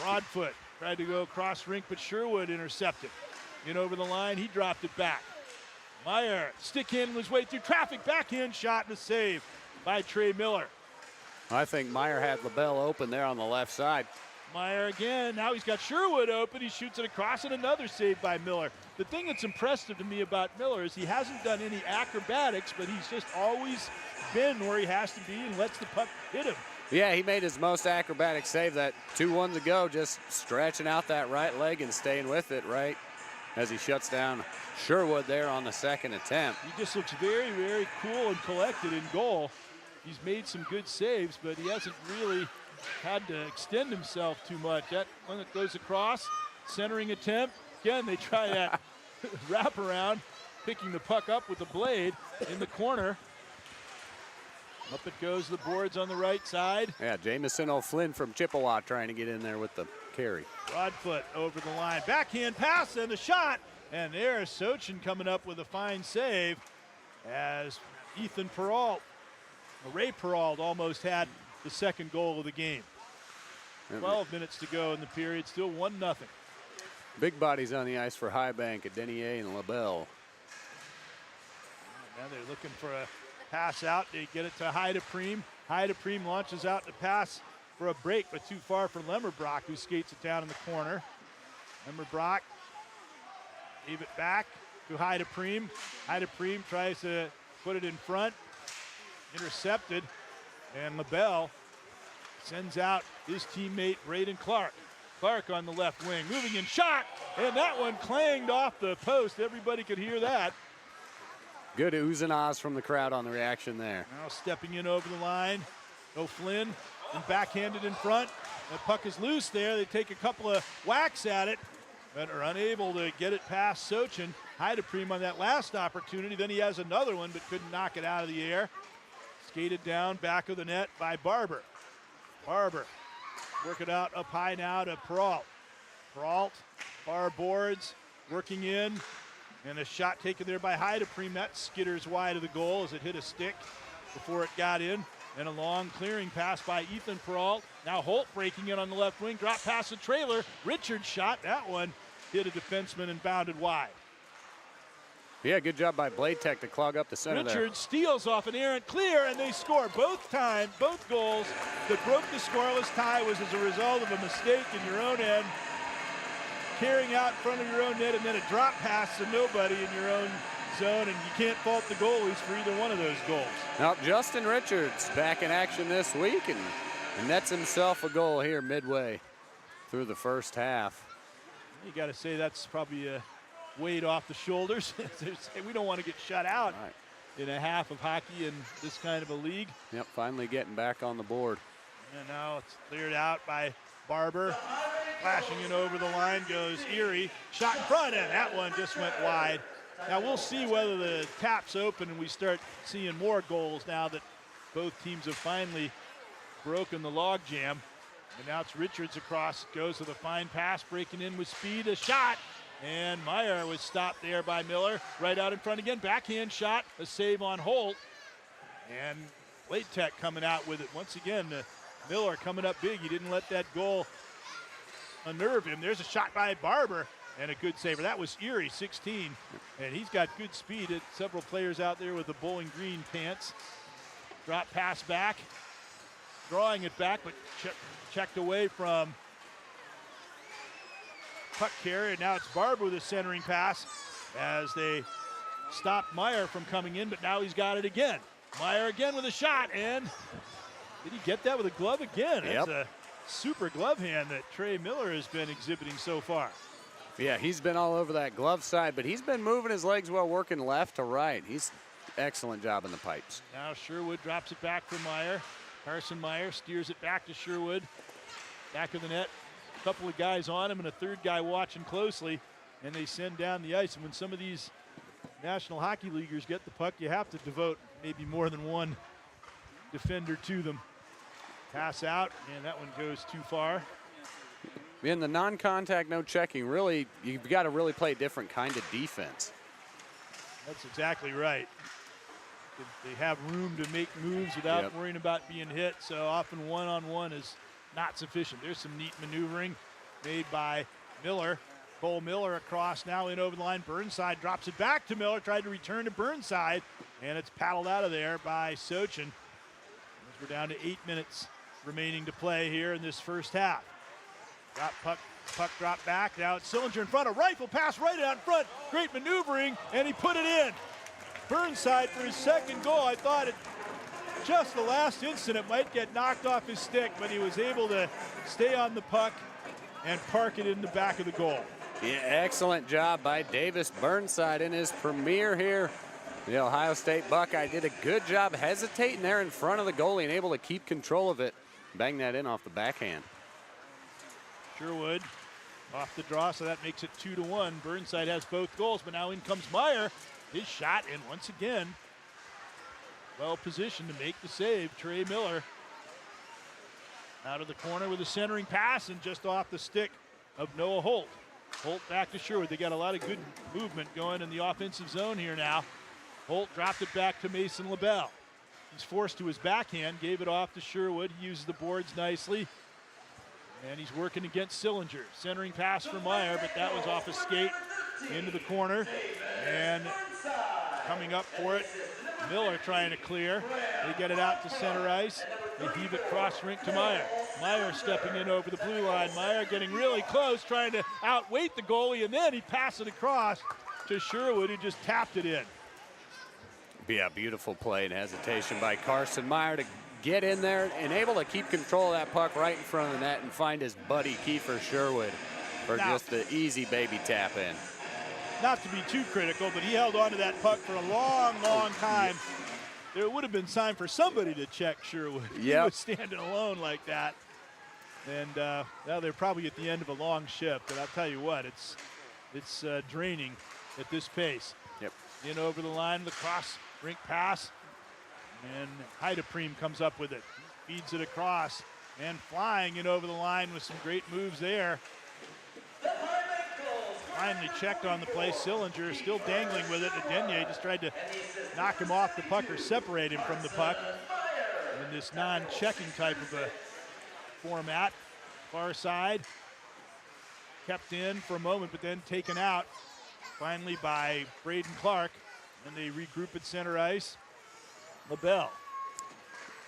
Broadfoot tried to go across rink, but Sherwood intercepted. In over the line, he dropped it back. Meyer stick handling his way through traffic, backhand shot and a save by Trey Miller. I think Meyer had LaBelle open there on the left side. Meyer again, now he's got Sherwood open, he shoots it across and another save by Miller. The thing that's impressive to me about Miller is he hasn't done any acrobatics, but he's just always been where he has to be and lets the puck hit him. Yeah, he made his most acrobatic save that 2-1 ago, just stretching out that right leg and staying with it right as he shuts down Sherwood there on the second attempt. He just looks very cool and collected in goal. He's made some good saves, but he hasn't really had to extend himself too much. That one that goes across, centering attempt. Again, they try that wraparound, picking the puck up with the blade in the corner. Up it goes, the boards on the right side. Yeah, Jamison O'Flynn from Chippewa trying to get in there with the carry. Broadfoot over the line, backhand pass and the shot. And there's Sochin coming up with a fine save as Ethan Peralt, Ray Peralt almost had the second goal of the game. 12 minutes to go in the period, still 1-0. Big bodies on the ice for High Bank at Denier and LaBelle. Now they're looking for a pass out. They get it to Heidepriem. Heidepriem launches out to pass for a break, but too far for Lemmerbrock, who skates it down in the corner. Lemmerbrock gave it back to Heidepriem. Heidepriem tries to put it in front. Intercepted. And LaBelle sends out his teammate Braden Clark. Clark on the left wing, moving in, shot, and that one clanged off the post. Everybody could hear that. Good oohs and ahs from the crowd on the reaction there. Now stepping in over the line, O'Flynn and backhanded in front. The puck is loose there. They take a couple of whacks at it, but are unable to get it past Sochin. Heidepriem on that last opportunity. Then he has another one, but couldn't knock it out of the air. Skated down back of the net by Barber. Barber work it out up high now to Peralt. Peralt, far boards, working in, and a shot taken there by Heidepriem. That skitters wide of the goal as it hit a stick before it got in. And a long clearing pass by Ethan Peralt. Now Holt breaking in on the left wing, drop past the trailer. Richard shot, that one hit a defenseman and bounded wide. Yeah, good job by Bladetech to clog up the center there. Richard steals off an errant clear, and they score both goals that broke the scoreless tie was as a result of a mistake in your own end, carrying out in front of your own net, and then a drop pass to nobody in your own zone, and you can't fault the goalies for either one of those goals. Now, Justin Richards back in action this week and nets himself a goal here midway through the first half. You got to say that's probably a weight off the shoulders. We don't want to get shut out in a half of hockey in this kind of a league. Yep, finally getting back on the board. And now it's cleared out by Barber. Flashing it over the line goes Erie. Shot in front, and that one just went wide. Now we'll see whether the tap's open and we start seeing more goals now that both teams have finally broken the log jam. And now it's Richards across, goes with a fine pass, breaking in with speed, a shot. And Meyer was stopped there by Miller. Right out in front again, backhand shot, a save on Holt. And Bladetech coming out with it. Once again, Miller coming up big. He didn't let that goal unnerve him. There's a shot by Barber and a good saver. That was Erie, 16. And he's got good speed. Several players out there with the Bowling Green pants. Drop pass back, drawing it back, but checked away from puck carrier. And now it's Barber with a centering pass as they stopped Meyer from coming in, but now he's got it again. Meyer again with a shot, and did he get that with a glove again? Yep. That's a super glove hand that Trey Miller has been exhibiting so far. Yeah, he's been all over that glove side, but he's been moving his legs well, working left to right. He's excellent job in the pipes. Now Sherwood drops it back for Meyer. Carson Meyer steers it back to Sherwood. Back of the net. A couple of guys on him and a third guy watching closely, and they send down the ice. And when some of these National Hockey Leaguers get the puck, you have to devote maybe more than one defender to them. Pass out, and that one goes too far. In the non-contact, no checking, really, you've got to really play a different kind of defense. That's exactly right. They have room to make moves without worrying about being hit, so often one-on-one is not sufficient. There's some neat maneuvering made by Miller. Cole Miller across now in over the line. Burnside drops it back to Miller, tried to return to Burnside, and it's paddled out of there by Sochin. As we're down to 8 minutes remaining to play here in this first half. Puck drop back. Now it's Sillinger in front. A rifle pass right out in front. Great maneuvering, and he put it in. Burnside for his second goal. I thought at just the last instant it might get knocked off his stick, but he was able to stay on the puck and park it in the back of the goal. Yeah, excellent job by Davis Burnside in his premiere here. The Ohio State Buckeye did a good job hesitating there in front of the goalie and able to keep control of it. Bang that in off the backhand. Sherwood off the draw, so that makes it 2-1. Burnside has both goals, but now in comes Meyer. His shot, and once again, well positioned to make the save. Trey Miller out of the corner with a centering pass and just off the stick of Noah Holt. Holt back to Sherwood. They got a lot of good movement going in the offensive zone here now. Holt dropped it back to Mason LaBelle. He's forced to his backhand, gave it off to Sherwood. He uses the boards nicely. And he's working against Sillinger. Centering pass for Meyer, but that was off a skate into the corner. And coming up for it, Miller trying to clear. They get it out to center ice. They heave it cross rink to Meyer. Meyer stepping in over the blue line. Meyer getting really close, trying to outweight the goalie, and then he passed it across to Sherwood, who just tapped it in. Yeah, beautiful play and hesitation by Carson Meyer to get in there and able to keep control of that puck right in front of the net and find his buddy Kiefer Sherwood for just the easy baby tap in. Not to be too critical, but he held on to that puck for a long, long time. There would have been time for somebody to check Sherwood. He was standing alone like that. And now they're probably at the end of a long shift, but I'll tell you what, it's draining at this pace. Yep. In over the line, the cross rink pass, and Heidepriem comes up with it. Feeds it across, and flying in over the line with some great moves there. Finally checked on the play. Sillinger still dangling with it. Adenier just tried to knock him off the puck or separate him from the puck in this non-checking type of a format. Far side, kept in for a moment, but then taken out finally by Braden Clark, and they regroup at center ice. LaBelle.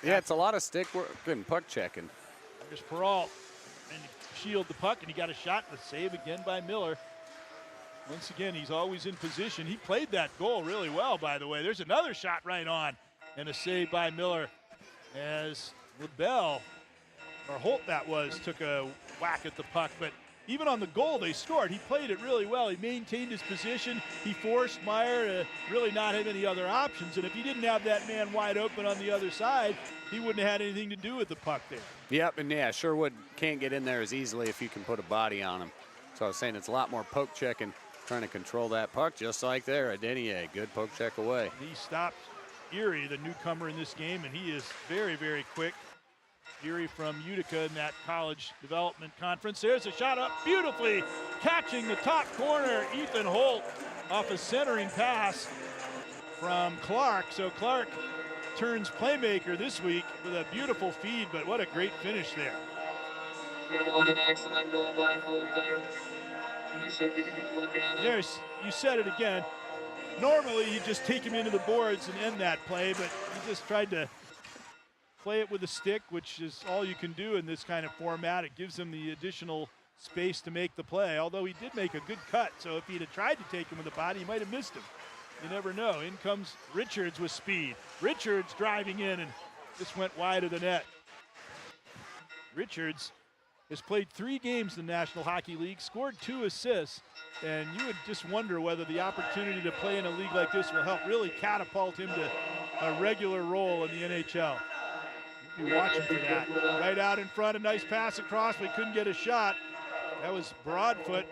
Yeah, it's a lot of stick work and puck checking. There's Peralt, and shield the puck, and he got a shot. The save again by Miller. Once again, he's always in position. He played that goal really well, by the way. There's another shot right on, and a save by Miller as LaBelle, or Holt that was, took a whack at the puck, but even on the goal they scored, he played it really well. He maintained his position. He forced Meyer to really not have any other options. And if he didn't have that man wide open on the other side, he wouldn't have had anything to do with the puck there. Yep, and yeah, Sherwood can't get in there as easily if you can put a body on him. So I was saying it's a lot more poke checking, trying to control that puck, just like there. Denier, good poke check away. He stopped Erie, the newcomer in this game, and he is very, very quick. Erie from Utica in that college development conference. There's a shot up beautifully, catching the top corner. Ethan Holt off a centering pass from Clark. So Clark turns playmaker this week with a beautiful feed, but what a great finish there. An excellent goal by Holt there. There's, you said it again. Normally you just take him into the boards and end that play, but he just tried to play it with a stick, which is all you can do in this kind of format. It gives him the additional space to make the play, although he did make a good cut. So if he'd have tried to take him with the body, he might have missed him. You never know. In comes Richards with speed. Richards driving in and just went wide of the net. Richards has played 3 games in the National Hockey League, scored 2 assists, and you would just wonder whether the opportunity to play in a league like this will help really catapult him to a regular role in the NHL. You'll be watching for that. Right out in front, a nice pass across, but he couldn't get a shot. That was Broadfoot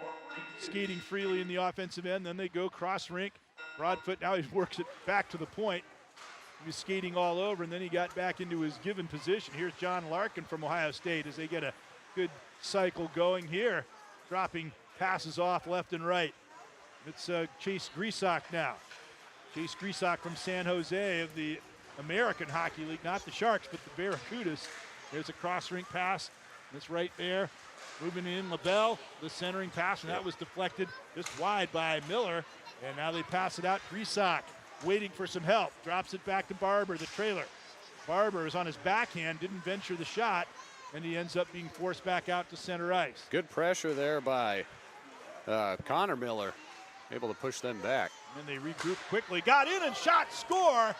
skating freely in the offensive end. Then they go cross rink. Broadfoot, now he works it back to the point. He was skating all over, and then he got back into his given position. Here's John Larkin from Ohio State as they get a good cycle going here, dropping passes off left and right. It's Chase Grisak now. Chase Grisak from San Jose of the American Hockey League, not the Sharks, but the Barracudas. There's a cross-rink pass. It's right there. Moving in, LaBelle, the centering pass, and that was deflected just wide by Miller. And now they pass it out. Grisak waiting for some help. Drops it back to Barber, the trailer. Barber is on his backhand, didn't venture the shot, and he ends up being forced back out to center ice. Good pressure there by Connor Miller, able to push them back. And they regroup quickly. Got in and shot, score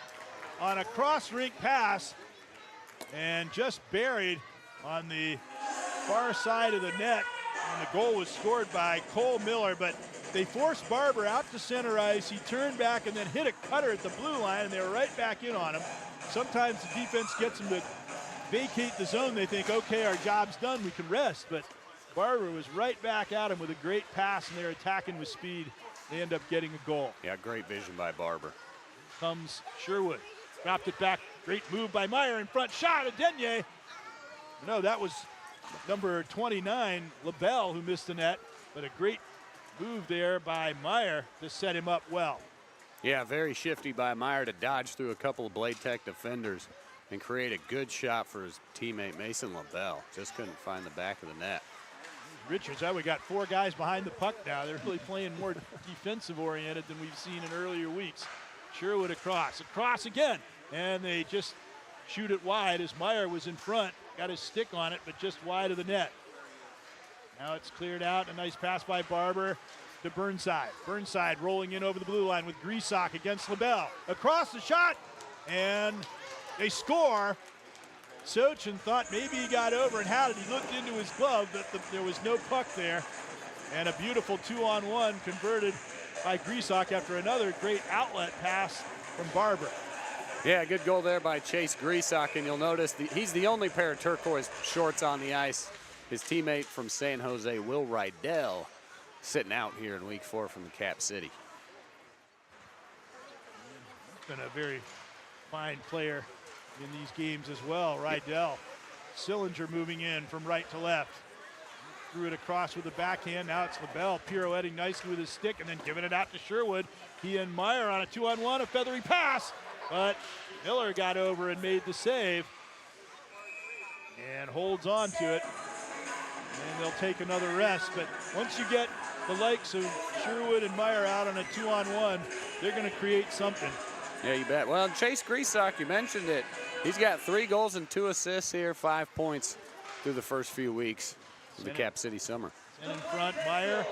on a cross-rink pass, and just buried on the far side of the net. And the goal was scored by Cole Miller, but they forced Barber out to center ice. He turned back and then hit a cutter at the blue line, and they were right back in on him. Sometimes the defense gets them to vacate the zone. They think, okay, our job's done, we can rest. But Barber was right back at him with a great pass, and they're attacking with speed. They end up getting a goal. Yeah, great vision by Barber. Comes Sherwood. Dropped it back. Great move by Meyer in front. Shot at Denier. No, that was number 29, LaBelle, who missed the net. But a great move there by Meyer to set him up well. Yeah, very shifty by Meyer to dodge through a couple of Bladetech defenders and create a good shot for his teammate Mason LaBelle. Just couldn't find the back of the net. Richards, we got 4 guys behind the puck now. They're really playing more defensive oriented than we've seen in earlier weeks. Sherwood across again, and they just shoot it wide as Meyer was in front, got his stick on it, but just wide of the net. Now it's cleared out, a nice pass by Barber to Burnside. Burnside rolling in over the blue line with Grisak against LaBelle. Across the shot, and they score. Sochin thought maybe he got over and had it. He looked into his glove, but there was no puck there. And a beautiful 2-on-1 converted by Grisak after another great outlet pass from Barber. Yeah, good goal there by Chase Grisak, and you'll notice he's the only pair of turquoise shorts on the ice. His teammate from San Jose, Will Rydell, sitting out here in week 4 from the Cap City. Been a very fine player in these games as well, Rydell. Sillinger moving in from right to left. Threw it across with the backhand. Now it's LaBelle pirouetting nicely with his stick and then giving it out to Sherwood. He and Meyer on a 2-on-1, a feathery pass, but Miller got over and made the save and holds on to it. And they'll take another rest, but once you get the likes of Sherwood and Meyer out on a 2-on-1, they're going to create something. Yeah, you bet. Well, Chase Grisak, you mentioned it. He's got 3 goals and 2 assists here, 5 points through the first few weeks of the Cap City summer. And in front, Meyer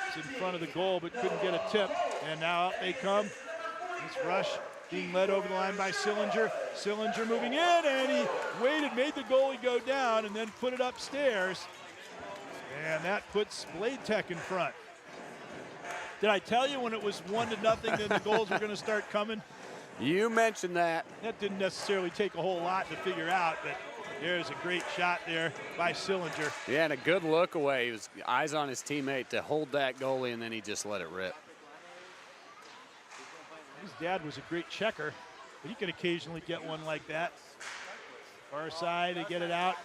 is in front of the goal but couldn't get a tip. And now out they come. This rush being led over the line by Sillinger. Sillinger moving in, and he waited, made the goalie go down, and then put it upstairs. And that puts Bladetech in front. Did I tell you when it was 1-0 that the goals were going to start coming? You mentioned that. That didn't necessarily take a whole lot to figure out, but there's a great shot there by Sillinger. Yeah, and a good look away. He was eyes on his teammate to hold that goalie, and then he just let it rip. His dad was a great checker, but he could occasionally get one like that. Far side, they get it out.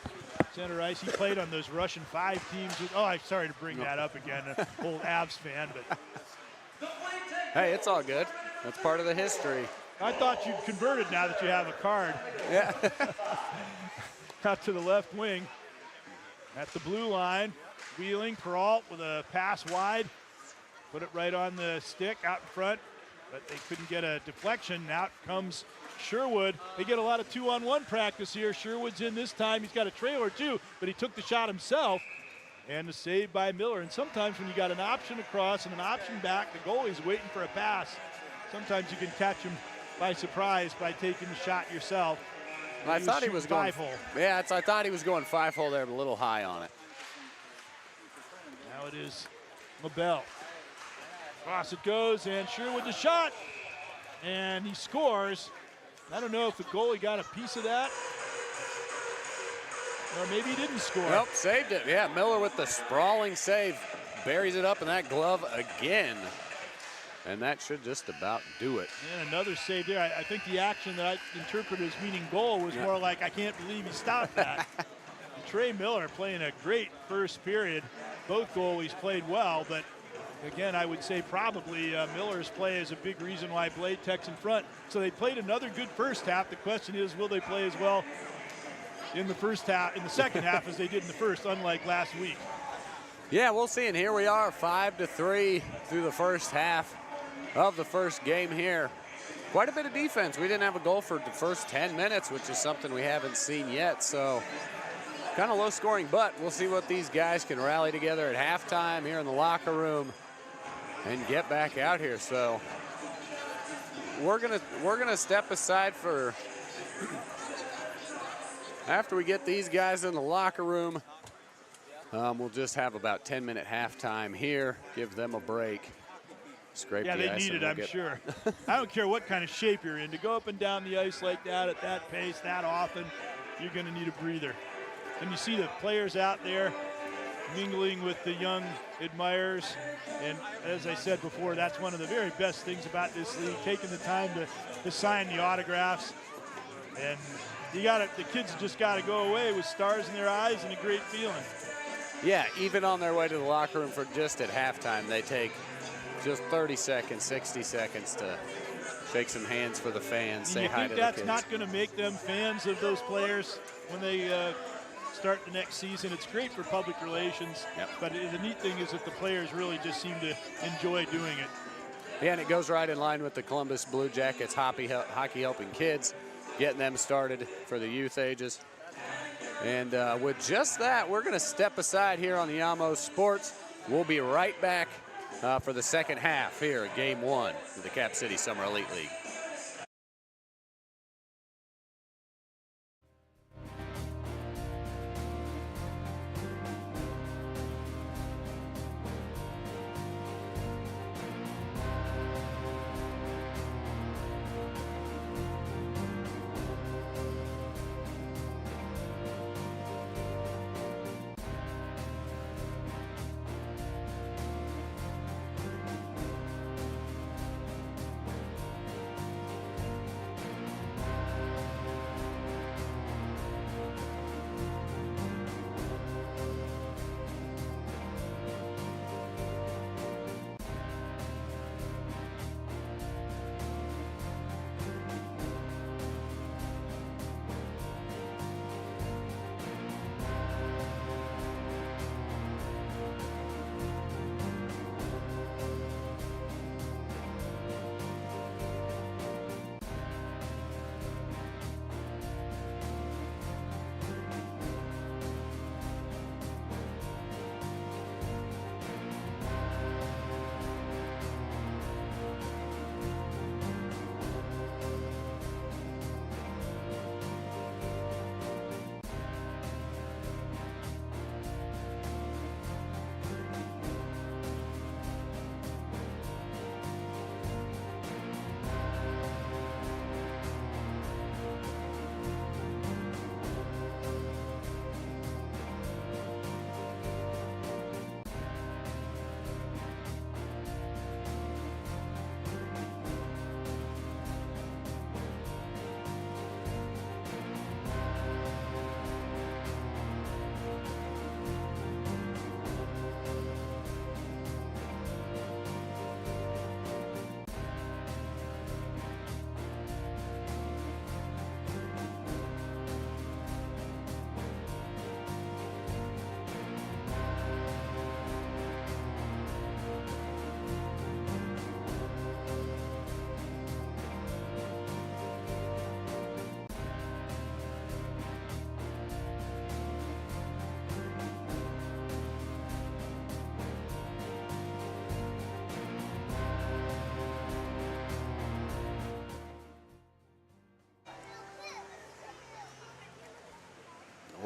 Center ice. He played on those Russian 5 teams. I'm sorry to bring that up again, an old Avs fan, but. Hey, it's all good. That's part of the history. I thought you'd converted now that you have a card. Yeah. Out to the left wing. At the blue line. Wheeling, Peralt with a pass wide. Put it right on the stick out in front, but they couldn't get a deflection. Out comes Sherwood. They get a lot of 2-on-1 practice here. Sherwood's in this time. He's got a trailer too, but he took the shot himself. And the save by Miller. And sometimes when you got an option across and an option back, the goalie's waiting for a pass. Sometimes you can catch him by surprise by taking the shot yourself. I thought he was going 5-hole. Yeah, I thought he was going 5-hole there, but a little high on it. Now it is LaBelle. Across it goes, and Sherwood the shot. And he scores. I don't know if the goalie got a piece of that. Or maybe he didn't score. Nope, saved it. Yeah, Miller with the sprawling save. Buries it up in that glove again. And that should just about do it. And another save there. I think the action that I interpreted as meaning goal was more like, I can't believe he stopped that. Trey Miller playing a great first period. Both goalies played well, but again, I would say probably Miller's play is a big reason why Bladetech's in front. So they played another good first half. The question is, will they play as well in the first half, in the second half, as they did in the first, unlike last week? Yeah, we'll see. And here we are, 5-3 through the first half of the first game here. Quite a bit of defense. We didn't have a goal for the first 10 minutes, which is something we haven't seen yet. So kind of low scoring, but we'll see what these guys can rally together at halftime here in the locker room and get back out here. So we're gonna step aside for after we get these guys in the locker room. We'll just have about 10-minute halftime here, give them a break. Scrape yeah, the they ice need it, we'll I'm sure. I don't care what kind of shape you're in. To go up and down the ice like that at that pace that often, you're going to need a breather. And you see the players out there mingling with the young admirers. And as I said before, that's one of the very best things about this league, taking the time to sign the autographs. And the kids just got to go away with stars in their eyes and a great feeling. Yeah, even on their way to the locker room for just at halftime, they take just 30 seconds, 60 seconds to shake some hands for the fans, say hi to the kids. You think that's not going to make them fans of those players when they start the next season? It's great for public relations, but the neat thing is that the players really just seem to enjoy doing it. Yeah, and it goes right in line with the Columbus Blue Jackets Hockey Helping Kids, getting them started for the youth ages. And with just that, we're going to step aside here on the Yamo Sports. We'll be right back for the second half here at Game 1 of the Cap City Summer Elite League.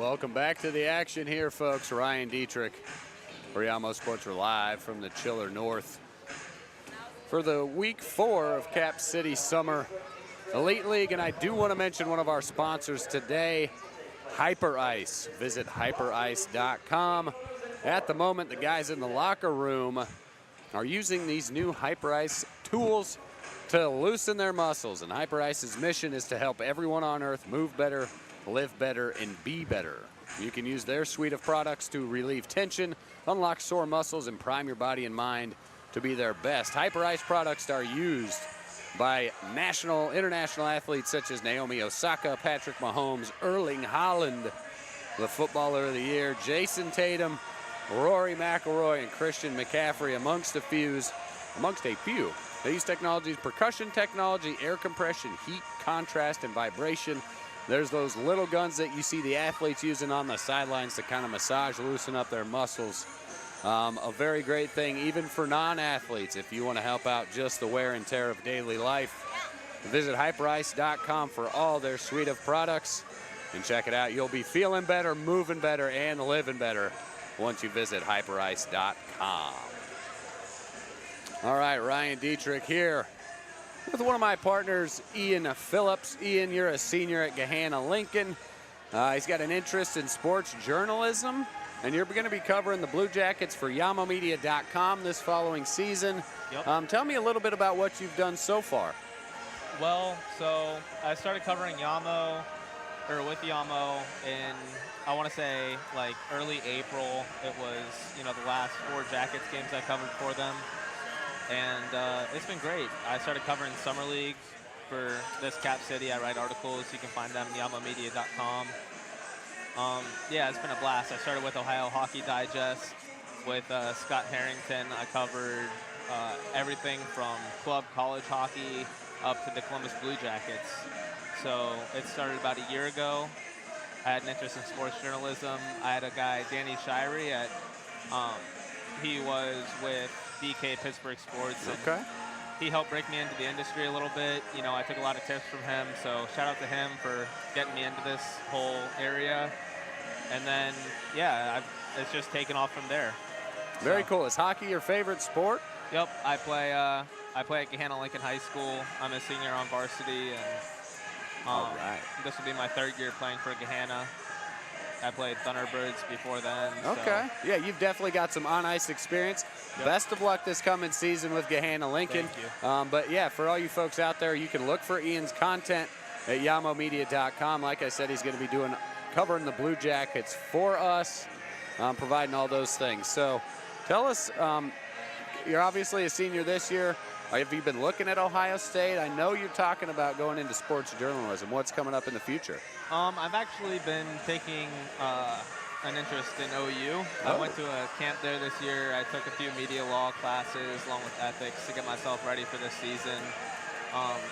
Welcome back to the action here, folks. Ryan Dietrich for Yamo Sports. We're live from the chiller north for the week 4 of Cap City Summer Elite League. And I do want to mention one of our sponsors today, Hyper Ice. Visit hyperice.com. At the moment, the guys in the locker room are using these new Hyper Ice tools to loosen their muscles. And Hyper Ice's mission is to help everyone on Earth move better, live better, and be better. You can use their suite of products to relieve tension, unlock sore muscles, and prime your body and mind to be their best. Hyper Ice products are used by national, international athletes such as Naomi Osaka, Patrick Mahomes, Erling Haaland, the footballer of the year, Jason Tatum, Rory McIlroy, and Christian McCaffrey, amongst a few. They use technologies, percussion technology, air compression, heat, contrast, and vibration. There's those little guns that you see the athletes using on the sidelines to kind of massage, loosen up their muscles. A very great thing, even for non-athletes, if you want to help out just the wear and tear of daily life. Visit hyperice.com for all their suite of products and check it out. You'll be feeling better, moving better, and living better once you visit hyperice.com. All right, Ryan Dietrich here with one of my partners, Ian Phillips. Ian, you're a senior at Gahanna Lincoln. He's got an interest in sports journalism, and you're going to be covering the Blue Jackets for YamoMedia.com this following season. Yep. Tell me a little bit about what you've done so far. Well, so I started covering Yamo, or with Yamo, in, I want to say, like early April. It was, the last 4 Jackets games I covered for them. And it's been great. I started covering summer leagues for this Cap City. I write articles. You can find them at YamoMedia.com. Yeah, it's been a blast. I started with Ohio Hockey Digest with Scott Harrington. I covered everything from club college hockey up to the Columbus Blue Jackets. So it started about a year ago. I had an interest in sports journalism. I had a guy, Danny Shirey, he was with BK Pittsburgh Sports. And okay. He helped break me into the industry a little bit. I took a lot of tips from him, so shout out to him for getting me into this whole area. And then, yeah, it's just taken off from there. Very cool. Is hockey your favorite sport? Yep, I play at Gahanna Lincoln High School. I'm a senior on varsity, and all right. This will be my 3rd year playing for Gahanna. I played Thunderbirds before then. Okay. So. Yeah, you've definitely got some on-ice experience. Yep. Best of luck this coming season with Gahanna Lincoln. Thank you. But, yeah, for all you folks out there, you can look for Ian's content at YamoMedia.com. Like I said, he's going to be covering the Blue Jackets for us, providing all those things. So tell us, you're obviously a senior this year. Have you been looking at Ohio State? I know you're talking about going into sports journalism. What's coming up in the future? I've actually been taking an interest in OU. Oh. I went to a camp there this year. I took a few media law classes along with ethics to get myself ready for this season.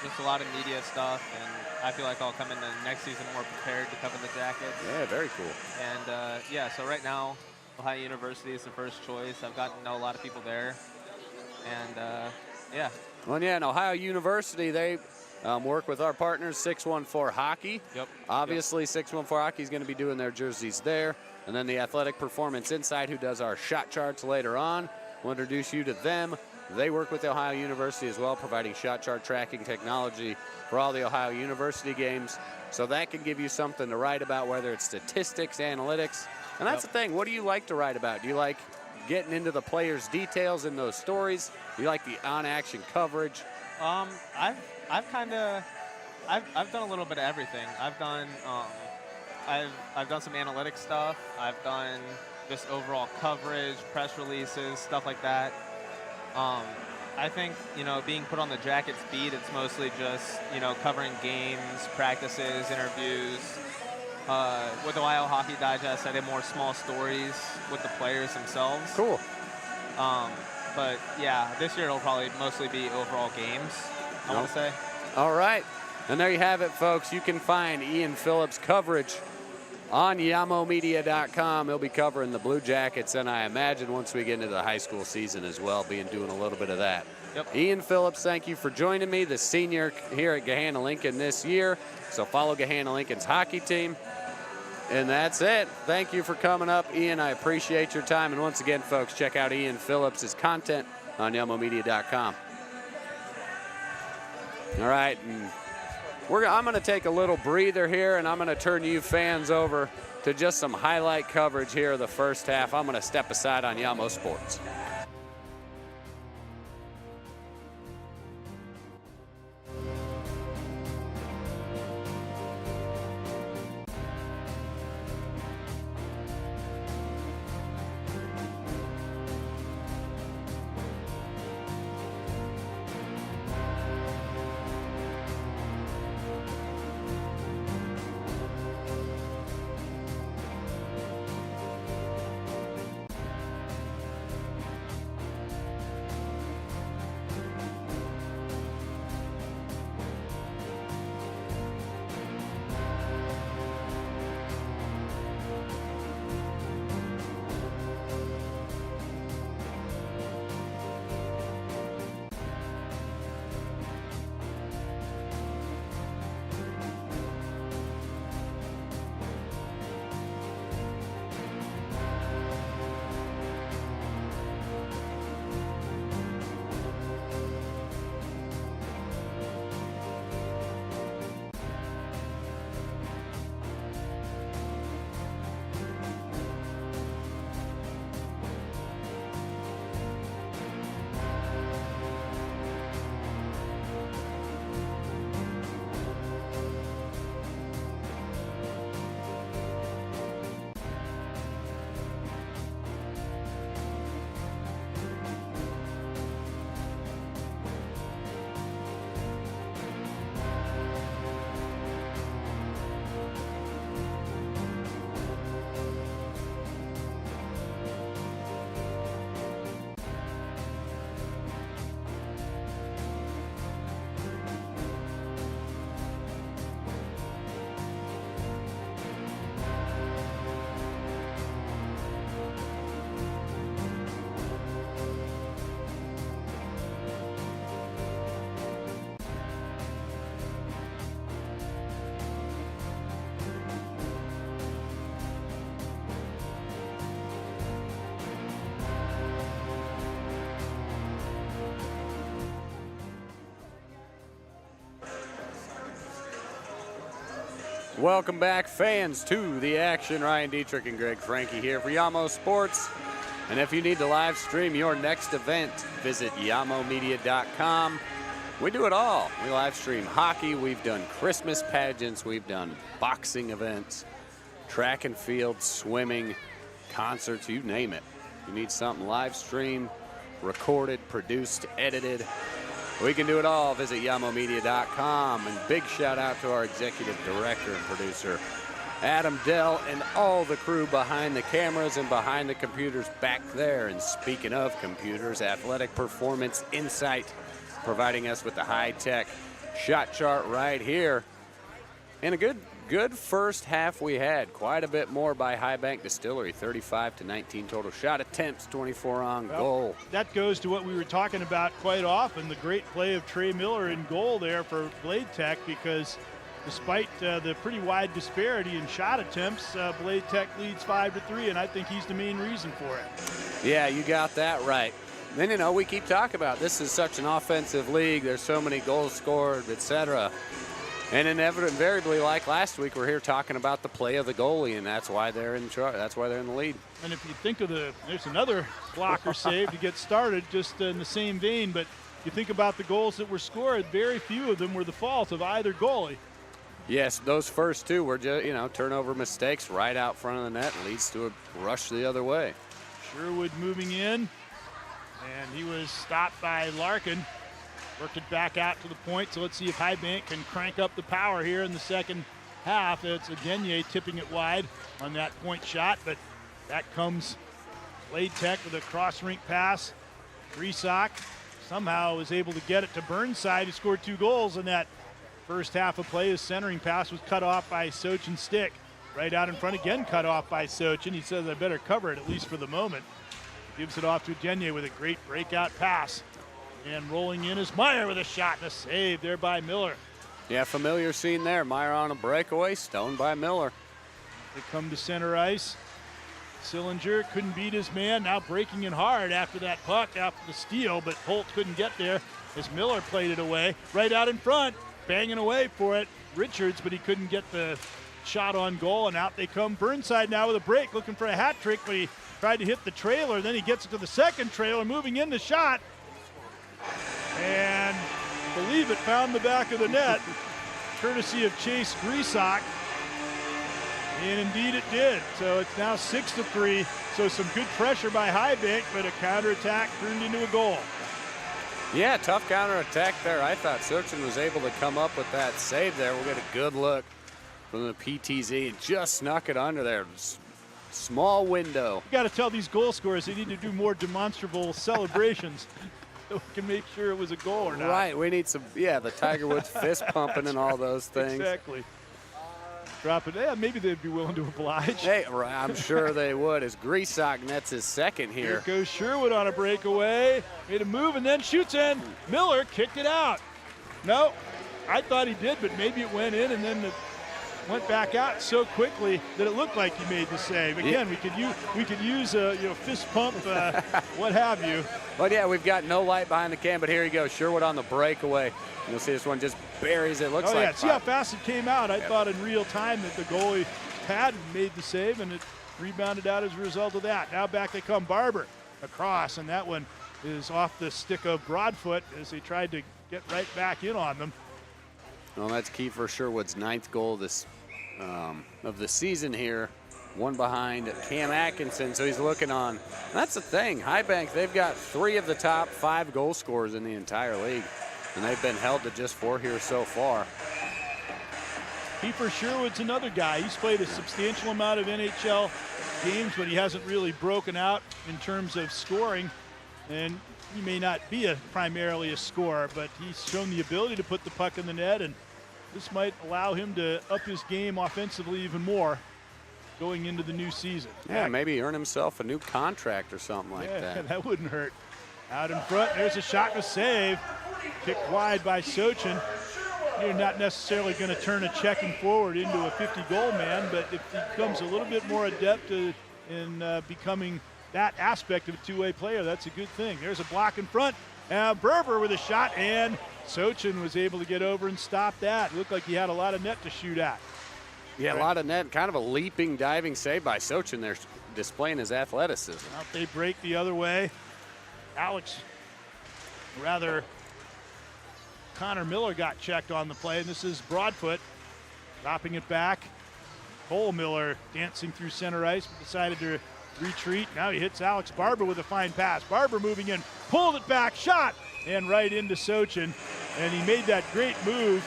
Just a lot of media stuff, and I feel like I'll come into next season more prepared to cover the Jackets. Yeah, very cool. And yeah, so right now, Ohio University is the first choice. I've gotten to know a lot of people there, and yeah. Well, yeah, and Ohio University, they work with our partners, 614 Hockey. Yep. Obviously, 614 Hockey is going to be doing their jerseys there. And then the Athletic Performance Insight, who does our shot charts later on. We'll introduce you to them. They work with Ohio University as well, providing shot chart tracking technology for all the Ohio University games. So that can give you something to write about, whether it's statistics, analytics. And that's the thing. What do you like to write about? Do you like getting into the players' details in those stories? Do you like the on-action coverage? I've done a little bit of everything. I've done some analytics stuff. I've done just overall coverage, press releases, stuff like that. I think, being put on the Jackets beat, it's mostly just, covering games, practices, interviews. With Ohio Hockey Digest, I did more small stories with the players themselves. Cool. But, yeah, this year it'll probably mostly be overall games, I want to say. All right. And there you have it, folks. You can find Ian Phillips' coverage on YamoMedia.com. He'll be covering the Blue Jackets, and I imagine once we get into the high school season as well, doing a little bit of that. Yep. Ian Phillips, thank you for joining me, the senior here at Gahanna Lincoln this year. So follow Gahanna Lincoln's hockey team. And that's it. Thank you for coming up, Ian. I appreciate your time. And once again, folks, check out Ian Phillips' content on YamoMedia.com. All right, and I'm going to take a little breather here, and I'm going to turn you fans over to just some highlight coverage here of the first half. I'm going to step aside on Yamo Sports. Welcome back, fans, to the action. Ryan Dietrich and Greg Frankie here for Yamo Sports. And if you need to live stream your next event, visit YamoMedia.com. We do it all. We live stream hockey. We've done Christmas pageants. We've done boxing events, track and field, swimming, concerts, you name it. You need something live streamed, recorded, produced, edited. We can do it all. Visit YamoMedia.com. And big shout out to our executive director and producer, Adam Dell, and all the crew behind the cameras and behind the computers back there. And speaking of computers, Athletic Performance Insight, providing us with the high-tech shot chart right here. And a good first half we had. Quite a bit more by High Bank Distillery, 35 to 19 total shot attempts, 24 on goal. That goes to what we were talking about quite often, the great play of Trey Miller in goal there for Bladetech, because despite the pretty wide disparity in shot attempts, Bladetech leads 5-3, and I think he's the main reason for it. Yeah, you got that right. Then, you know, we keep talking about this is such an offensive league. There's so many goals scored, etc. And invariably, like last week, we're here talking about the play of the goalie, and that's why they're in charge. That's why they're in the lead. And if you think of there's another blocker save to get started, just in the same vein. But you think about the goals that were scored, very few of them were the fault of either goalie. Yes, those first two were just, turnover mistakes right out front of the net, leads to a rush the other way. Sherwood moving in, and he was stopped by Larkin. Worked it back out to the point, so let's see if High Bank can crank up the power here in the second half. It's Agenye tipping it wide on that point shot, but that comes Bladetech with a cross-rink pass. Resock somehow was able to get it to Burnside, who scored 2 goals in that first half of play. His centering pass was cut off by Sochin Stick. Right out in front again, cut off by Sochin. He says, I better cover it, at least for the moment. Gives it off to Agenye with a great breakout pass. And rolling in is Meyer with a shot and a save there by Miller. Yeah, familiar scene there. Meyer on a breakaway, stoned by Miller. They come to center ice. Sillinger couldn't beat his man, now breaking in hard after that puck, after the steal, but Holt couldn't get there as Miller played it away. Right out in front, banging away for it, Richards, but he couldn't get the shot on goal, and out they come. Burnside now with a break, looking for a hat trick, but he tried to hit the trailer, then he gets it to the second trailer, moving in the shot, and believe it found the back of the net, courtesy of Chase Grisak. And indeed it did. So it's now 6-3. So some good pressure by Highbank, but a counterattack turned into a goal. Yeah, tough counterattack there. I thought Sochin was able to come up with that save there. We'll get a good look from the PTZ and just snuck it under there. Small window. You got to tell these goal scorers they need to do more demonstrable celebrations so we can make sure it was a goal or not. Right, we need some, the Tiger Woods fist pumping and all those things. Exactly. Drop it. Yeah, maybe they'd be willing to oblige. Hey, I'm sure they would, as Grisak nets his second here. Here goes Sherwood on a breakaway. Made a move and then shoots in. Miller kicked it out. No, I thought he did, but maybe it went in and then it went back out so quickly that it looked like he made the save. Again, we could use a fist pump, what have you. But yeah, we've got no light behind the can, but here you go, Sherwood on the breakaway. You'll see this one just buries it. Looks like. See how fast it came out. I thought in real time that the goalie had made the save, and it rebounded out as a result of that. Now back they come. Barber across, and that one is off the stick of Broadfoot as they tried to get right back in on them. Well, that's Kiefer Sherwood's 9th goal this of the season here. One behind Cam Atkinson, so he's looking on. That's the thing. Highbank, they've got 3 of the top 5 goal scorers in the entire league, and they've been held to just 4 here so far. Kiefer Sherwood's another guy. He's played a substantial amount of NHL games, but he hasn't really broken out in terms of scoring. And he may not be primarily a scorer, but he's shown the ability to put the puck in the net, and this might allow him to up his game offensively even more going into the new season. Yeah, maybe earn himself a new contract or something like that. That wouldn't hurt. Out in front, there's a shot and a save. Kicked wide by Sochin. You're not necessarily going to turn a checking forward into a 50-goal man, but if he becomes a little bit more adept in becoming that aspect of a two-way player, that's a good thing. There's a block in front. Berber with a shot, and Sochin was able to get over and stop that. It looked like he had a lot of net to shoot at. Yeah, a lot of net. Kind of a leaping, diving save by Sochin there, displaying his athleticism. Out they break the other way. Connor Miller got checked on the play, and this is Broadfoot dropping it back. Cole Miller dancing through center ice, but decided to retreat. Now he hits Alex Barber with a fine pass. Barber moving in, pulled it back, shot, and right into Sochin. And he made that great move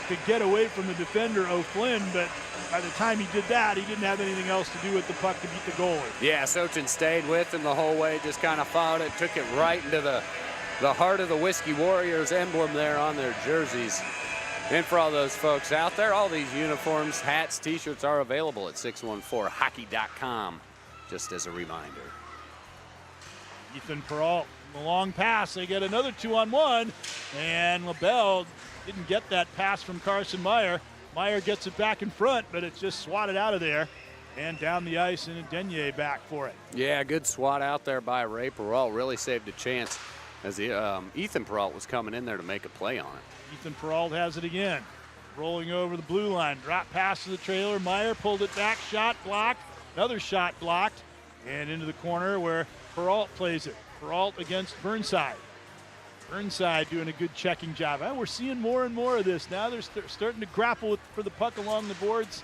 to get away from the defender, O'Flynn, but by the time he did that, he didn't have anything else to do with the puck to beat the goalie. Yeah, Sochin stayed with him the whole way, just kind of followed it, took it right into the heart of the Whiskey Warriors emblem there on their jerseys. And for all those folks out there, all these uniforms, hats, t-shirts are available at 614hockey.com, just as a reminder. Ethan Peralt, the long pass. They get another 2-on-1, and LaBelle didn't get that pass from Carson Meyer. Meyer gets it back in front, but it's just swatted out of there and down the ice, and Denier back for it. Yeah, good swat out there by Ray Peralt. Really saved a chance as Ethan Peralt was coming in there to make a play on it. Ethan Peralt has it again. Rolling over the blue line. Drop pass to the trailer. Meyer pulled it back. Shot blocked. Another shot blocked. And into the corner where Peralt plays it. Peralt against Burnside. Burnside doing a good checking job. We're seeing more and more of this. Now they're starting to grapple for the puck along the boards.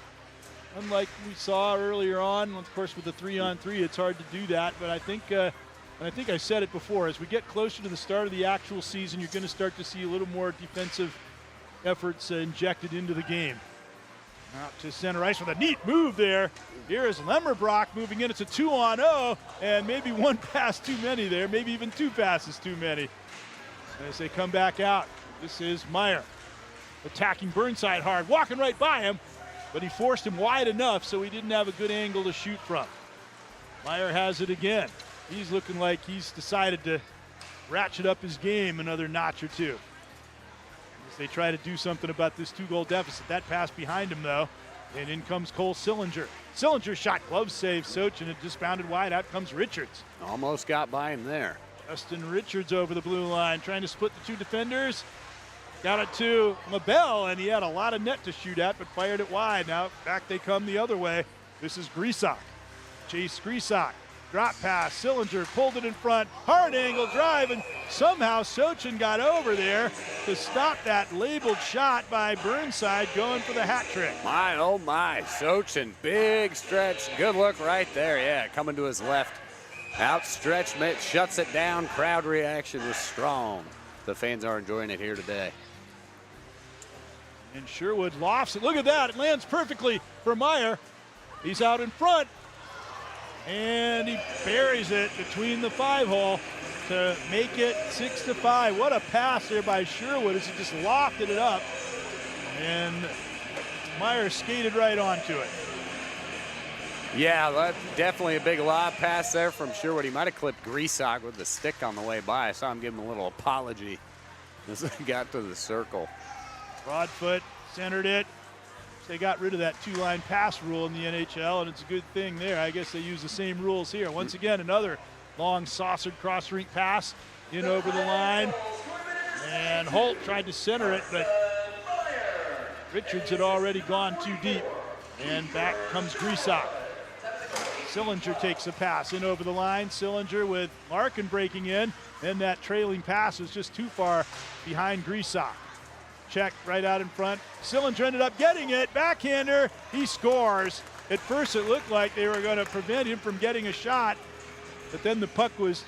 Unlike we saw earlier on. Of course, with the 3-on-3, it's hard to do that. But I think I said it before, as we get closer to the start of the actual season, you're going to start to see a little more defensive efforts injected into the game. Out to center ice with a neat move there. Here is Lemmerbrock moving in. It's a 2-on-0, and maybe one pass too many there, maybe even 2 passes too many. As they come back out, this is Meyer attacking Burnside hard, walking right by him, but he forced him wide enough so he didn't have a good angle to shoot from. Meyer has it again. He's looking like he's decided to ratchet up his game another notch or two. As they try to do something about this 2-goal deficit. That pass behind him, though. And in comes Cole Sillinger. Sillinger shot, glove save Soch, and it just bounded wide. Out comes Richards. Almost got by him there. Justin Richards over the blue line, trying to split the two defenders. Got it to LaBelle, and he had a lot of net to shoot at, but fired it wide. Now back they come the other way. This is Grisak. Chase Grisak. Drop pass. Sillinger pulled it in front. Hard angle drive, and somehow Sochin got over there to stop that labeled shot by Burnside going for the hat trick. My, oh my. Sochin, big stretch. Good look right there. Yeah, coming to his left. Outstretched, shuts it down. Crowd reaction was strong. The fans are enjoying it here today. And Sherwood lofts it. Look at that. It lands perfectly for Meyer. He's out in front. And he buries it between the 5-hole to make it 6-5. What a pass there by Sherwood as he just lofted it up. And Meyer skated right onto it. Yeah, that's definitely a big lob pass there from Sherwood. He might have clipped Grisak with the stick on the way by. I saw him give him a little apology as he got to the circle. Broadfoot centered it. They got rid of that two-line pass rule in the NHL, and it's a good thing there. I guess they use the same rules here. Once again, another long saucered cross-rink pass in over the line. And Holt tried to center it, but Richards had already gone too deep. And back comes Grisak. Sillinger takes a pass in over the line. Sillinger with Larkin breaking in, and that trailing pass was just too far behind Grisak. Check right out in front. Sillinger ended up getting it. Backhander, he scores. At first it looked like they were going to prevent him from getting a shot, but then the puck was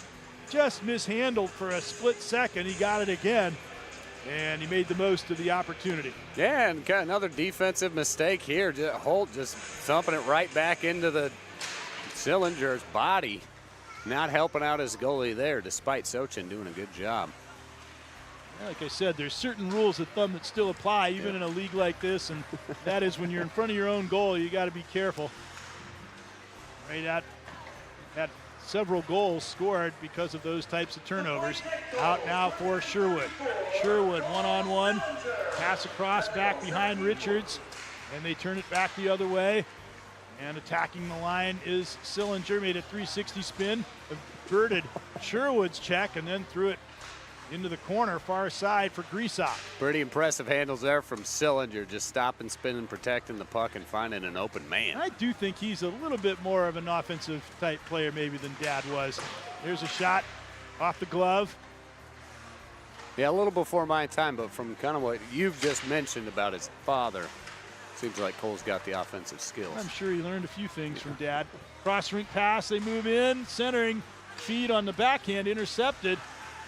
just mishandled for a split second. He got it again, and he made the most of the opportunity. Yeah, and got another defensive mistake here. Holt just thumping it right back into the Sillinger's body. Not helping out his goalie there, despite Sochin doing a good job. Like I said, there's certain rules of thumb that still apply even in a league like this, and that is when you're in front of your own goal, you got to be careful. Right at several goals scored because of those types of turnovers. Out now for Sherwood. Sherwood one-on-one, pass across back behind Richards, and they turn it back the other way. And attacking the line is Sillinger, made a 360 spin, averted Sherwood's check, and then threw it into the corner, far side for Grisak. Pretty impressive handles there from Sillinger, just stopping, spinning, protecting the puck, and finding an open man. I do think he's a little bit more of an offensive type player maybe than Dad was. There's a shot off the glove. Yeah, a little before my time, but from kind of what you've just mentioned about his father, seems like Cole's got the offensive skills. I'm sure he learned a few things from Dad. Cross-rink pass, they move in, centering, feed on the backhand, intercepted.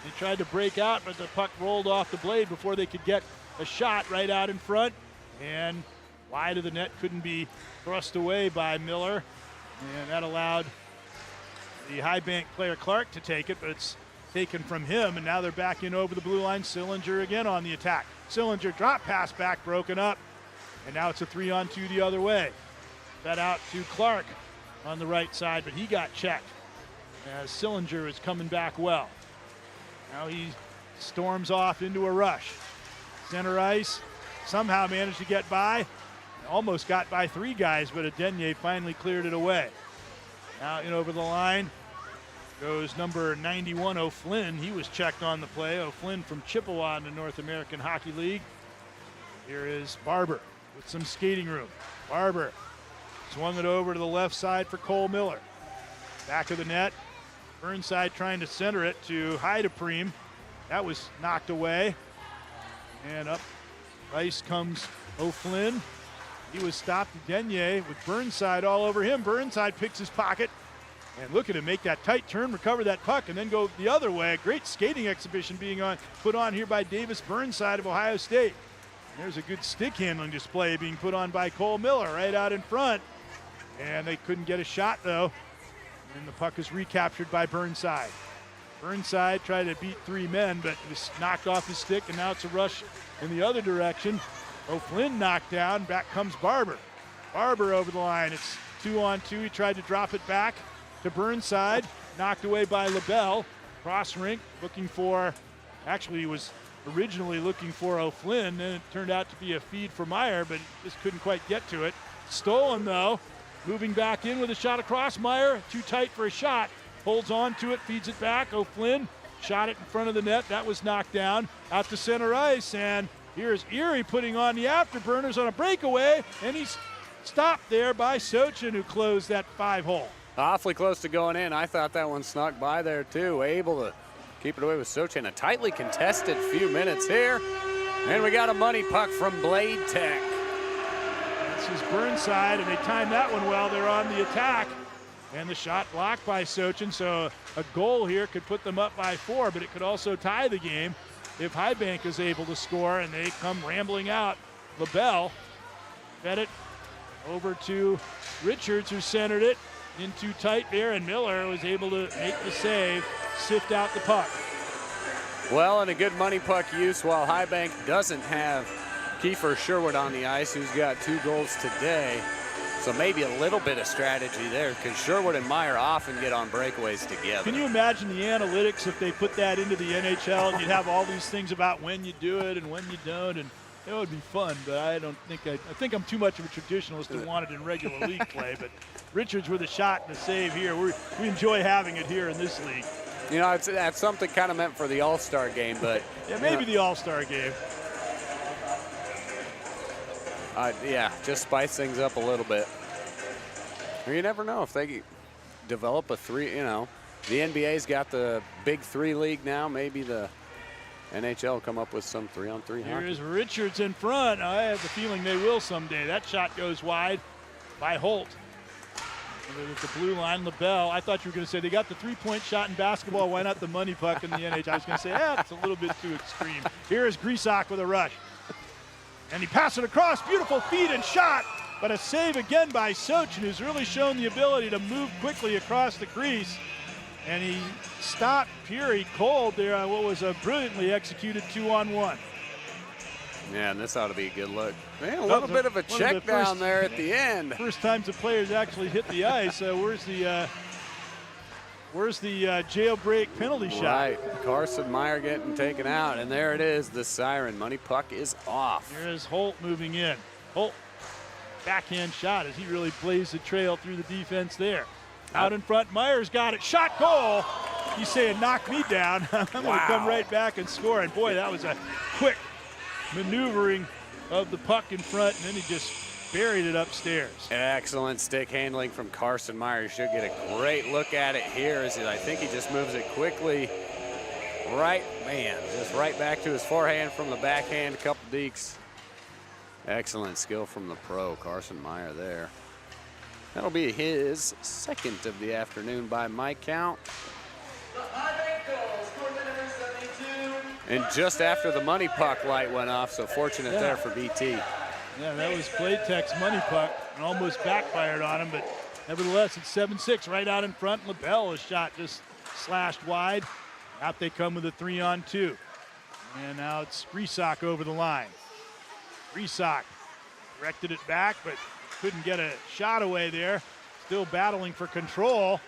They tried to break out, but the puck rolled off the blade before they could get a shot right out in front. And wide of the net, couldn't be thrust away by Miller. And that allowed the high bank player Clark to take it, but it's taken from him. And now they're back in over the blue line. Sillinger again on the attack. Sillinger drop pass back, broken up. And now it's a 3-on-2 the other way. That out to Clark on the right side, but he got checked as Sillinger is coming back well. Now he storms off into a rush. Center ice, somehow managed to get by. Almost got by 3 guys, but Adenye finally cleared it away. Now in over the line goes number 91, O'Flynn. He was checked on the play. O'Flynn from Chippewa in the North American Hockey League. Here is Barber with some skating room. Barber swung it over to the left side for Cole Miller. Back of the net. Burnside trying to center it to Heideprem. That was knocked away. And up ice comes O'Flynn. He was stopped. Denye with Burnside all over him. Burnside picks his pocket. And look at him make that tight turn, recover that puck, and then go the other way. A great skating exhibition being put on here by Davis Burnside of Ohio State. And there's a good stick handling display being put on by Cole Miller right out in front. And they couldn't get a shot though. And the puck is recaptured by Burnside. Burnside tried to beat 3 men, but it was knocked off his stick, and now it's a rush in the other direction. O'Flynn knocked down, back comes Barber. Barber over the line, it's 2-on-2. He tried to drop it back to Burnside, knocked away by LaBelle. Cross rink, looking for, actually he was originally looking for O'Flynn, and it turned out to be a feed for Meyer, but just couldn't quite get to it. stolen, though. Moving back in with a shot across. Meyer, too tight for a shot. Holds on to it, feeds it back. O'Flynn shot it in front of the net. That was knocked down. Out to center ice, and here's Erie putting on the afterburners on a breakaway, and he's stopped there by Sochin, who closed that 5-hole. Awfully close to going in. I thought that one snuck by there, too. Able to keep it away with Sochin. A tightly contested few minutes here. And we got a money puck from Bladetech. This is Burnside, and they timed that one well. They're on the attack. And the shot blocked by Sochin, so a goal here could put them up by 4, but it could also tie the game if Highbank is able to score, and they come rambling out. LaBelle fed it over to Richards, who centered it in too tight there, and Miller was able to make the save, sift out the puck. Well, and a good money puck use while Highbank doesn't have Kiefer Sherwood on the ice, who's got 2 goals today. So maybe a little bit of strategy there, because Sherwood and Meyer often get on breakaways together. Can you imagine the analytics if they put that into the NHL, and you'd have all these things about when you do it and when you don't, and it would be fun, but I think I'm too much of a traditionalist to want it in regular league play. But Richards with a shot and a save here. We enjoy having it here in this league. You know, that's something kind of meant for the All-Star game, but yeah, maybe the All-Star game. Yeah, just spice things up a little bit. Or you never know if they develop a 3. You know, the NBA's got the Big 3 league now. Maybe the NHL will come up with some 3-on-3 hockey. Here's Richards in front. I have the feeling they will someday. That shot goes wide by Holt. At the blue line, LaBelle. I thought you were going to say they got the 3-point shot in basketball. Why not the money puck in the NHL? I was going to say, it's a little bit too extreme. Here is Grisak with a rush. And he passed it across. Beautiful feed and shot. But a save again by Sochin, who's really shown the ability to move quickly across the crease. And he stopped Peary cold there on what was a brilliantly executed 2-on-1 Yeah, and this ought to be a good look. Man, a little bit of a check down there at the end. First times the players actually hit the ice. Where's the jailbreak penalty shot? Right, Carson Meyer getting taken out, and there it is, the siren. Money puck is off. Here's Holt moving in. Holt, backhand shot as he really blazed the trail through the defense there. Out in front, Meyer's got it. Shot, goal. He's saying, knock me down. I'm going to come right back and score. And boy, that was a quick maneuvering of the puck in front, and then he just buried it upstairs. Excellent stick handling from Carson Meyer. You should get a great look at it here. I think he just moves it quickly. Just right back to his forehand from the backhand, a couple dekes. Excellent skill from the pro, Carson Meyer there. That'll be his second of the afternoon by my count. And just after the money puck light went off, so fortunate there for BT. Yeah, that was Bladetech's money puck and almost backfired on him, but nevertheless, it's 7-6 right out in front. LaBelle, a shot just slashed wide. Out they come with a 3-on-2. And now it's Grisak over the line. Grisak directed it back, but couldn't get a shot away there. Still battling for control.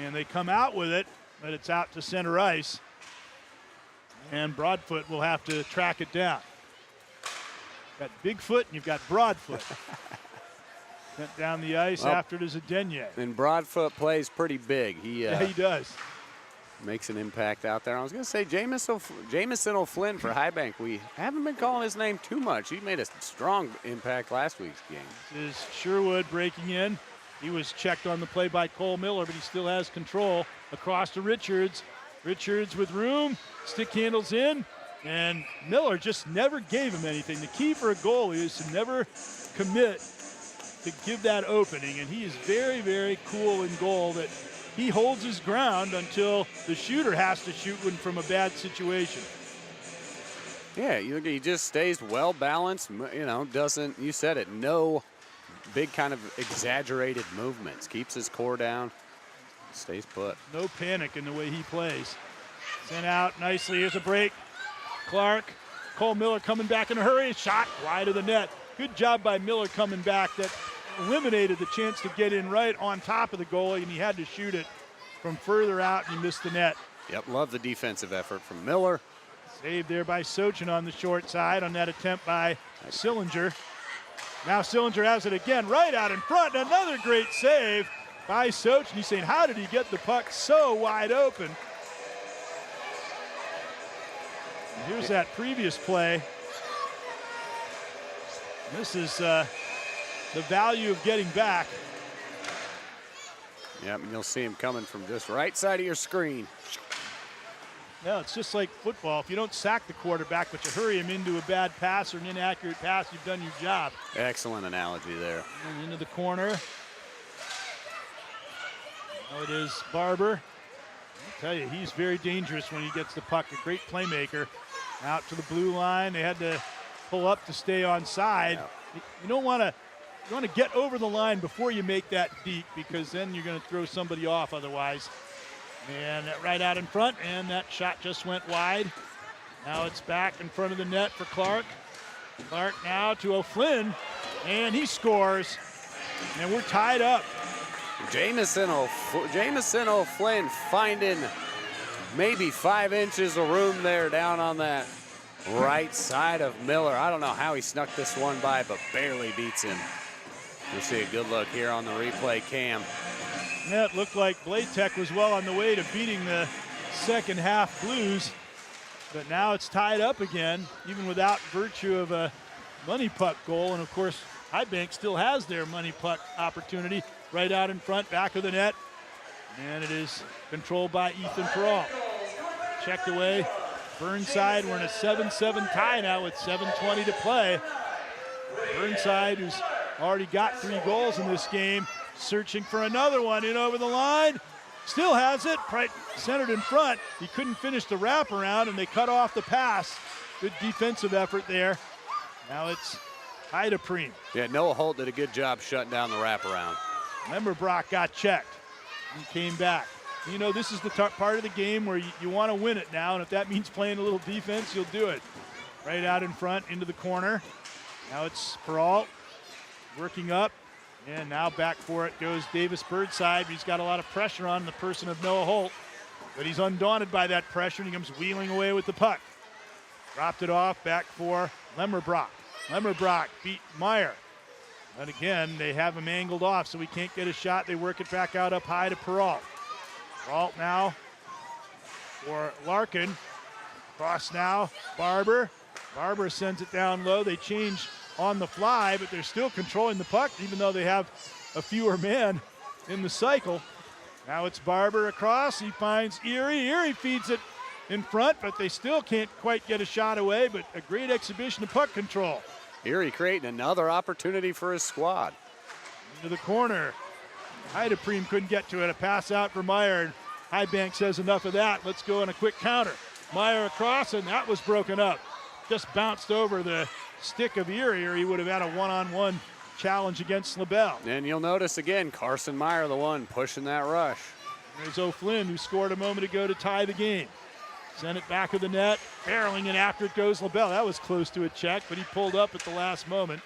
And they come out with it, but it's out to center ice. And Broadfoot will have to track it down. You've got Bigfoot and you've got Broadfoot. Sent down the ice after it is a Denye. And Broadfoot plays pretty big. Yeah, he does. Makes an impact out there. I was going to say Jamison O'Flynn for Highbank. We haven't been calling his name too much. He made a strong impact last week's game. This is Sherwood breaking in. He was checked on the play by Cole Miller, but he still has control. Across to Richards. Richards with room. Stick handles in. And Miller just never gave him anything. The key for a goalie is to never commit to give that opening. And he is very, very cool in goal that he holds his ground until the shooter has to shoot one from a bad situation. Yeah, he just stays well balanced, doesn't, you said it, no big kind of exaggerated movements. Keeps his core down, stays put. No panic in the way he plays. Sent out nicely, here's a break. Clark, Cole Miller coming back in a hurry, shot wide of the net. Good job by Miller coming back. That eliminated the chance to get in right on top of the goalie, and he had to shoot it from further out, and he missed the net. Yep, love the defensive effort from Miller. Saved there by Sochin on the short side on that attempt by Sillinger. Now Sillinger has it again, right out in front. Another great save by Sochin. He's saying, how did he get the puck so wide open? And here's that previous play. This is the value of getting back. Yep, and you'll see him coming from just right side of your screen. Yeah, it's just like football. If you don't sack the quarterback, but you hurry him into a bad pass or an inaccurate pass, you've done your job. Excellent analogy there. And into the corner. Now it is Barber. I'll tell you, he's very dangerous when he gets the puck. A great playmaker. Out to the blue line. They had to pull up to stay on side. Yeah. You don't want to. You want to get over the line before you make that deep, because then you're going to throw somebody off otherwise. And right out in front, and that shot just went wide. Now it's back in front of the net for Clark. Clark now to O'Flynn, and he scores. And we're tied up. Jamison O'Flynn finding maybe 5 inches of room there down on that right side of Miller. I don't know how he snuck this one by, but barely beats him. We'll see a good look here on the replay cam. Yeah, it looked like Bladetech was well on the way to beating the second half Blues, but now it's tied up again, even without virtue of a money puck goal. And of course, High Bank still has their money puck opportunity right out in front, back of the net. And it is controlled by Ethan Peralt. Checked away. Burnside, we're in a 7-7 tie now with 7:20 to play. Burnside, who's already got 3 goals in this game, searching for another one in over the line. Still has it, right centered in front. He couldn't finish the wraparound, and they cut off the pass. Good defensive effort there. Now it's Heidepreen. Yeah, Noah Holt did a good job shutting down the wraparound. Lemmerbrock got checked and came back. You know, this is the part of the game where you want to win it now, and if that means playing a little defense, you'll do it. Right out in front, into the corner. Now it's Peralt working up, and now back for it goes Davis Burnside. He's got a lot of pressure on the person of Noah Holt, but he's undaunted by that pressure, and he comes wheeling away with the puck. Dropped it off, back for Lemmerbrock. Lemmerbrock beat Meyer. And again, they have him angled off, so he can't get a shot. They work it back out up high to Peralt. Peralt now for Larkin. Cross now, Barber. Barber sends it down low. They change on the fly, but they're still controlling the puck, even though they have a fewer men in the cycle. Now it's Barber across. He finds Erie. Erie feeds it in front, but they still can't quite get a shot away, but a great exhibition of puck control. Erie creating another opportunity for his squad. Into the corner. Heidepreen couldn't get to it. A pass out for Meyer. And Highbank says enough of that. Let's go on a quick counter. Meyer across, and that was broken up. Just bounced over the stick of Erie, or he would have had a one-on-one challenge against LaBelle. And you'll notice again, Carson Meyer the one pushing that rush. There's O'Flynn, who scored a moment ago to tie the game. Sent it back of the net, barreling in after it goes LaBelle. That was close to a check, but he pulled up at the last moment.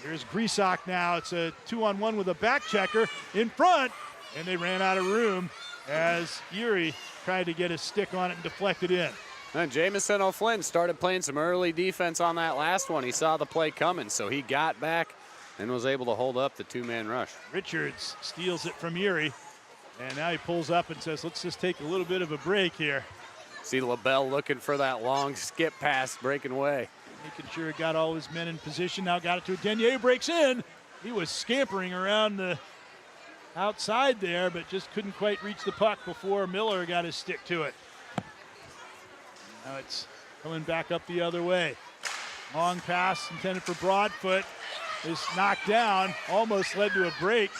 Here's Grisak now. It's a 2-on-1 with a back checker in front, and they ran out of room as Erie tried to get his stick on it and deflected in. And Jamison O'Flynn started playing some early defense on that last one. He saw the play coming, so he got back and was able to hold up the 2-man rush. Richards steals it from Erie, and now he pulls up and says, let's just take a little bit of a break here. See LaBelle looking for that long skip pass, breaking away. Making sure he got all his men in position. Now got it to Denier, breaks in. He was scampering around the outside there, but just couldn't quite reach the puck before Miller got his stick to it. Now it's coming back up the other way. Long pass intended for Broadfoot is knocked down, almost led to a break.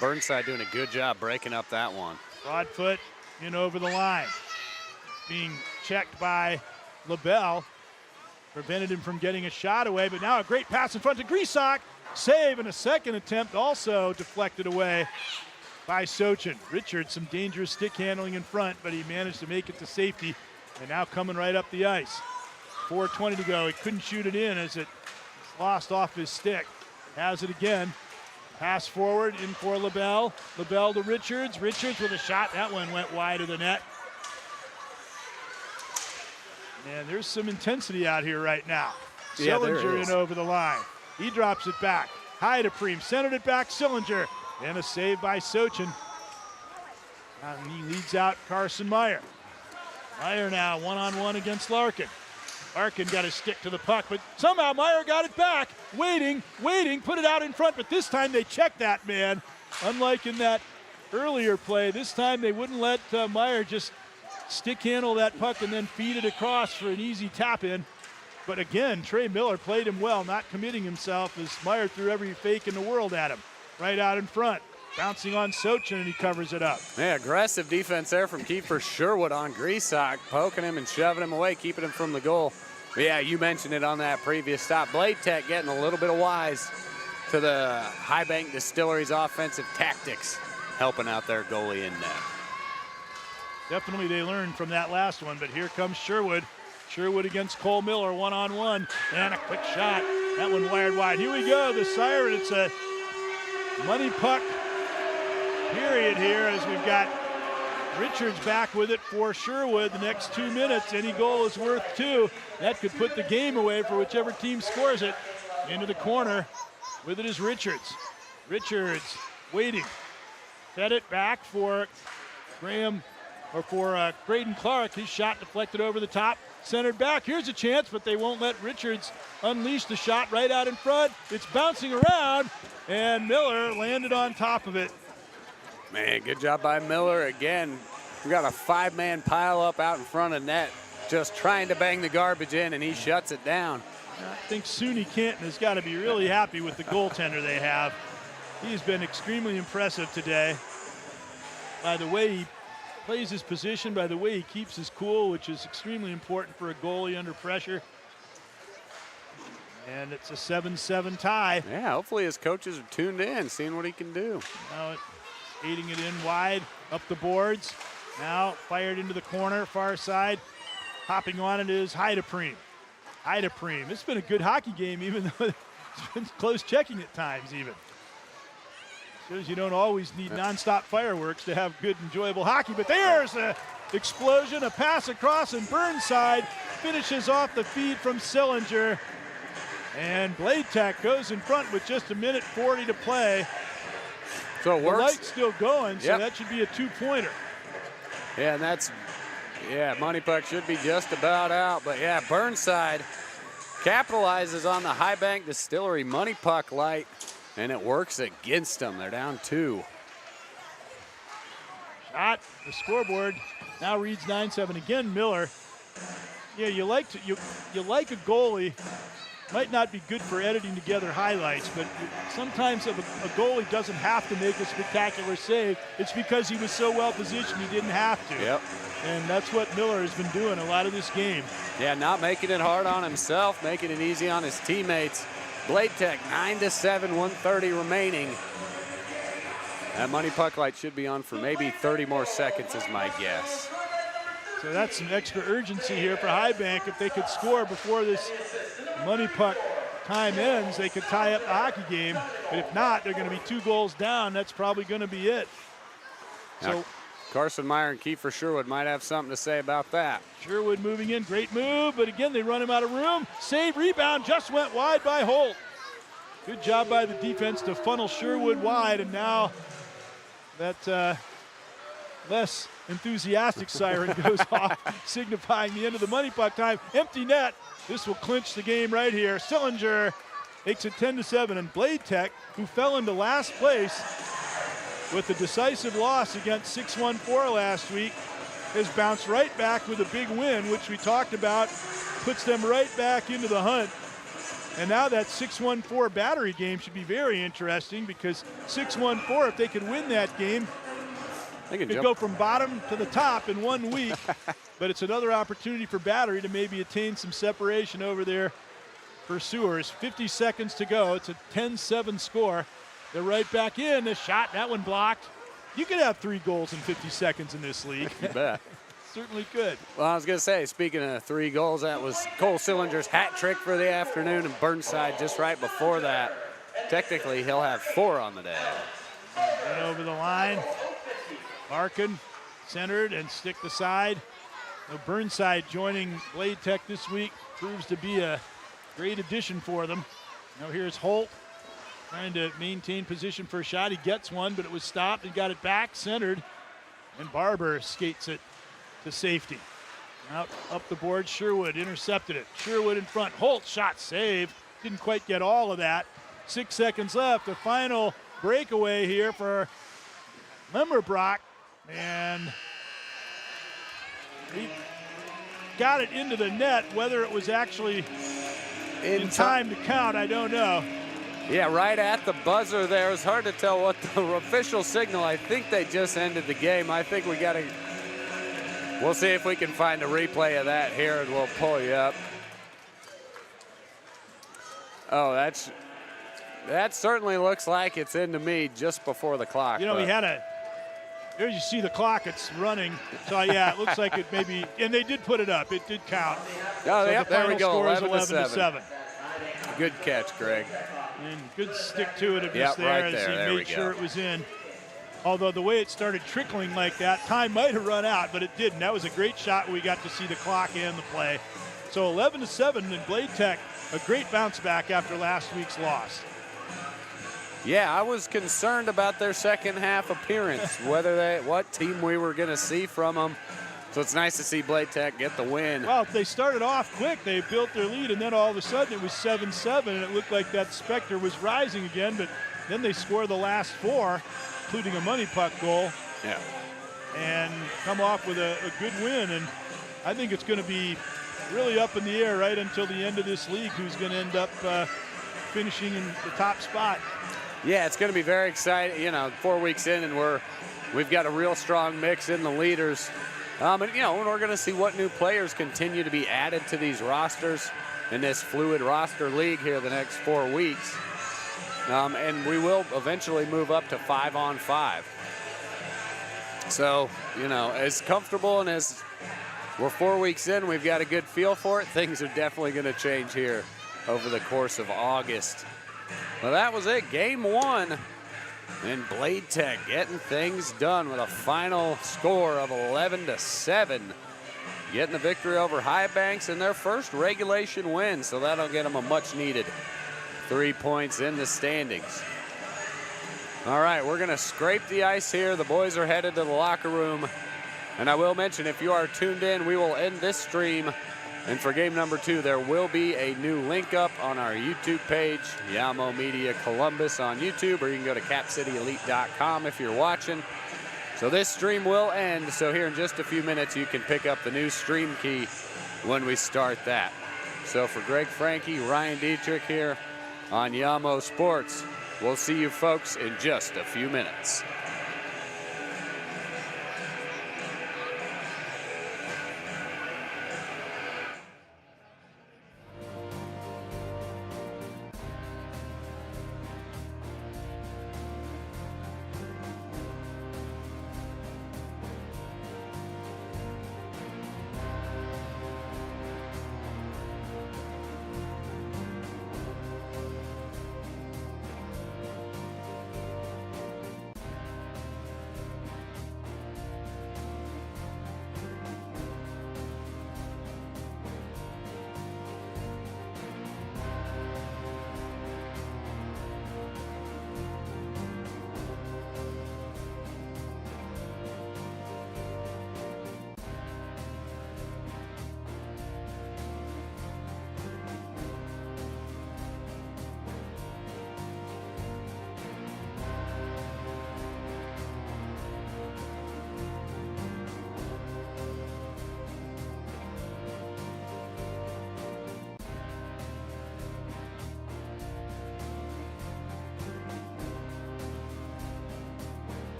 Burnside doing a good job breaking up that one. Broadfoot in over the line. Being checked by LaBelle. Prevented him from getting a shot away, but now a great pass in front to Grisak. Save, and a second attempt also deflected away by Sochin. Richards, some dangerous stick handling in front, but he managed to make it to safety. And now coming right up the ice. 4:20 to go. He couldn't shoot it in as it lost off his stick. Has it again. Pass forward in for LaBelle. LaBelle to Richards. Richards with a shot. That one went wide of the net. And there's some intensity out here right now. Yeah, Sillinger in over the line. He drops it back. High to Preem, centered it back, Sillinger. And a save by Sochin. And he leads out Carson Meyer. Meyer now one-on-one against Larkin. Larkin got his stick to the puck, but somehow Meyer got it back. Waiting, put it out in front, but this time they checked that man. Unlike in that earlier play, this time they wouldn't let Meyer just stick handle that puck and then feed it across for an easy tap in. But again, Trey Miller played him well, not committing himself as Meyer threw every fake in the world at him. Right out in front, bouncing on Sochin, and he covers it up. Yeah, aggressive defense there from Kiefer Sherwood on Grisak, poking him and shoving him away, keeping him from the goal. But yeah, you mentioned it on that previous stop. Bladetech getting a little bit of wise to the High Bank Distillery's offensive tactics, helping out their goalie in net. Definitely they learned from that last one, but here comes Sherwood. Sherwood against Cole Miller, one-on-one, and a quick shot. That one wired wide. Here we go, the siren. It's a money puck period here as we've got Richards back with it for Sherwood the next 2 minutes. Any goal is worth 2. That could put the game away for whichever team scores it. Into the corner with it is Richards. Richards waiting. Fed it back for Braden Clark. His shot deflected over the top. Centered back. Here's a chance, but they won't let Richards unleash the shot right out in front. It's bouncing around, and Miller landed on top of it. Man, good job by Miller. Again, we got a 5-man pile up out in front of net, just trying to bang the garbage in, and he shuts it down. I think SUNY Canton has got to be really happy with the goaltender they have. He's been extremely impressive today by the way he plays his position, by the way he keeps his cool, which is extremely important for a goalie under pressure. And it's a 7-7 tie. Yeah, hopefully his coaches are tuned in, seeing what he can do. Now skating it in wide, up the boards. Now fired into the corner, far side. Hopping on it is Heidepreem. It's been a good hockey game, even though it's been close checking at times even. Shows you don't always need nonstop fireworks to have good, enjoyable hockey. But there's an explosion, a pass across, and Burnside finishes off the feed from Sillinger. And Bladetech goes in front with just 1:40 to play. So it works. The light's still going, so that should be a 2-pointer. Yeah, and money puck should be just about out. But yeah, Burnside capitalizes on the High Bank Distillery money puck light, and it works against them. They're down 2. Shot, the scoreboard now reads 9-7. Again, Miller. Yeah, you like a goalie. Might not be good for editing together highlights, but sometimes if a goalie doesn't have to make a spectacular save, it's because he was so well positioned he didn't have to. Yep. And that's what Miller has been doing a lot of this game. Yeah, not making it hard on himself, making it easy on his teammates. Bladetech 9-7, 1:30 remaining. That money puck light should be on for maybe 30 more seconds is my guess. So that's some extra urgency here for High Bank. If they could score before this money puck time ends, they could tie up the hockey game. But if not, they're going to be 2 goals down. That's probably going to be it. Now, Carson Meyer and Kiefer Sherwood might have something to say about that. Sherwood moving in, great move, but again, they run him out of room. Save, rebound, just went wide by Holt. Good job by the defense to funnel Sherwood wide, and now that less enthusiastic siren goes off, signifying the end of the money puck time. Empty net. This will clinch the game right here. Sillinger makes it 10-7, and Bladetech, who fell into last place with a decisive loss against 614 last week, has bounced right back with a big win, which we talked about, puts them right back into the hunt. And now that 614 Battery game should be very interesting, because 614, if they could win that game, they could go from bottom to the top in 1 week. But it's another opportunity for Battery to maybe attain some separation over their pursuers. 50 seconds to go. It's a 10-7 score. They're right back in. The shot, that one blocked. You could have 3 goals in 50 seconds in this league. You bet. Certainly could. Well, I was going to say, speaking of 3 goals, that was Cole Sillinger's hat trick for the afternoon, and Burnside just right before that. Technically, he'll have 4 on the day. And over the line. Larkin centered and stick the side. Now Burnside joining Bladetech this week proves to be a great addition for them. Now here's Holt trying to maintain position for a shot. He gets one, but it was stopped and got it back, centered. And Barber skates it to safety. Out up the board, Sherwood intercepted it. Sherwood in front, Holt shot save. Didn't quite get all of that. 6 seconds left, the final breakaway here for Lemmerbrock. And he got it into the net. Whether it was actually in time to count, I don't know. Yeah, right at the buzzer there. It's hard to tell what the official signal. I think they just ended the game. I think we got to. We'll see if we can find a replay of that here, and we'll pull you up. Oh, that certainly looks like it's into me just before the clock. You know, he had a. There you see the clock, it's running. So, yeah, it looks like it maybe, and they did put it up. It did count. Oh, so yep, there we go, 11-7. Good catch, Greg. And good stick to it Yep, there right as there. he made sure it was in. Although the way it started trickling like that, time might have run out, but it didn't. That was a great shot. We got to see the clock and the play. So 11-7, and Bladetech, a great bounce back after last week's loss. Yeah, I was concerned about their second half appearance, what team we were going to see from them. So it's nice to see Bladetech get the win. Well, they started off quick. They built their lead, and then all of a sudden it was 7-7, and it looked like that Spectre was rising again, but then they score the last four, including a money puck goal. Yeah. And come off with a good win. And I think it's going to be really up in the air right until the end of this league who's going to end up finishing in the top spot. Yeah, it's going to be very exciting. 4 weeks in, and we've got a real strong mix in the leaders. And we're going to see what new players continue to be added to these rosters in this fluid roster league here the next 4 weeks. And we will eventually move up to 5-on-5. So, as comfortable and as we're 4 weeks in, we've got a good feel for it. Things are definitely going to change here over the course of August. Well, that was it, game one. And Bladetech getting things done with a final score of 11-7. Getting the victory over High Banks in their first regulation win, so that'll get them a much-needed 3 points in the standings. All right, we're going to scrape the ice here. The boys are headed to the locker room. And I will mention, if you are tuned in, we will end this stream. And for game number 2, there will be a new link up on our YouTube page, Yamo Media Columbus on YouTube, or you can go to capcityelite.com if you're watching. So this stream will end. So here in just a few minutes, you can pick up the new stream key when we start that. So for Greg Franke, Ryan Dietrich here on Yamo Sports, we'll see you folks in just a few minutes.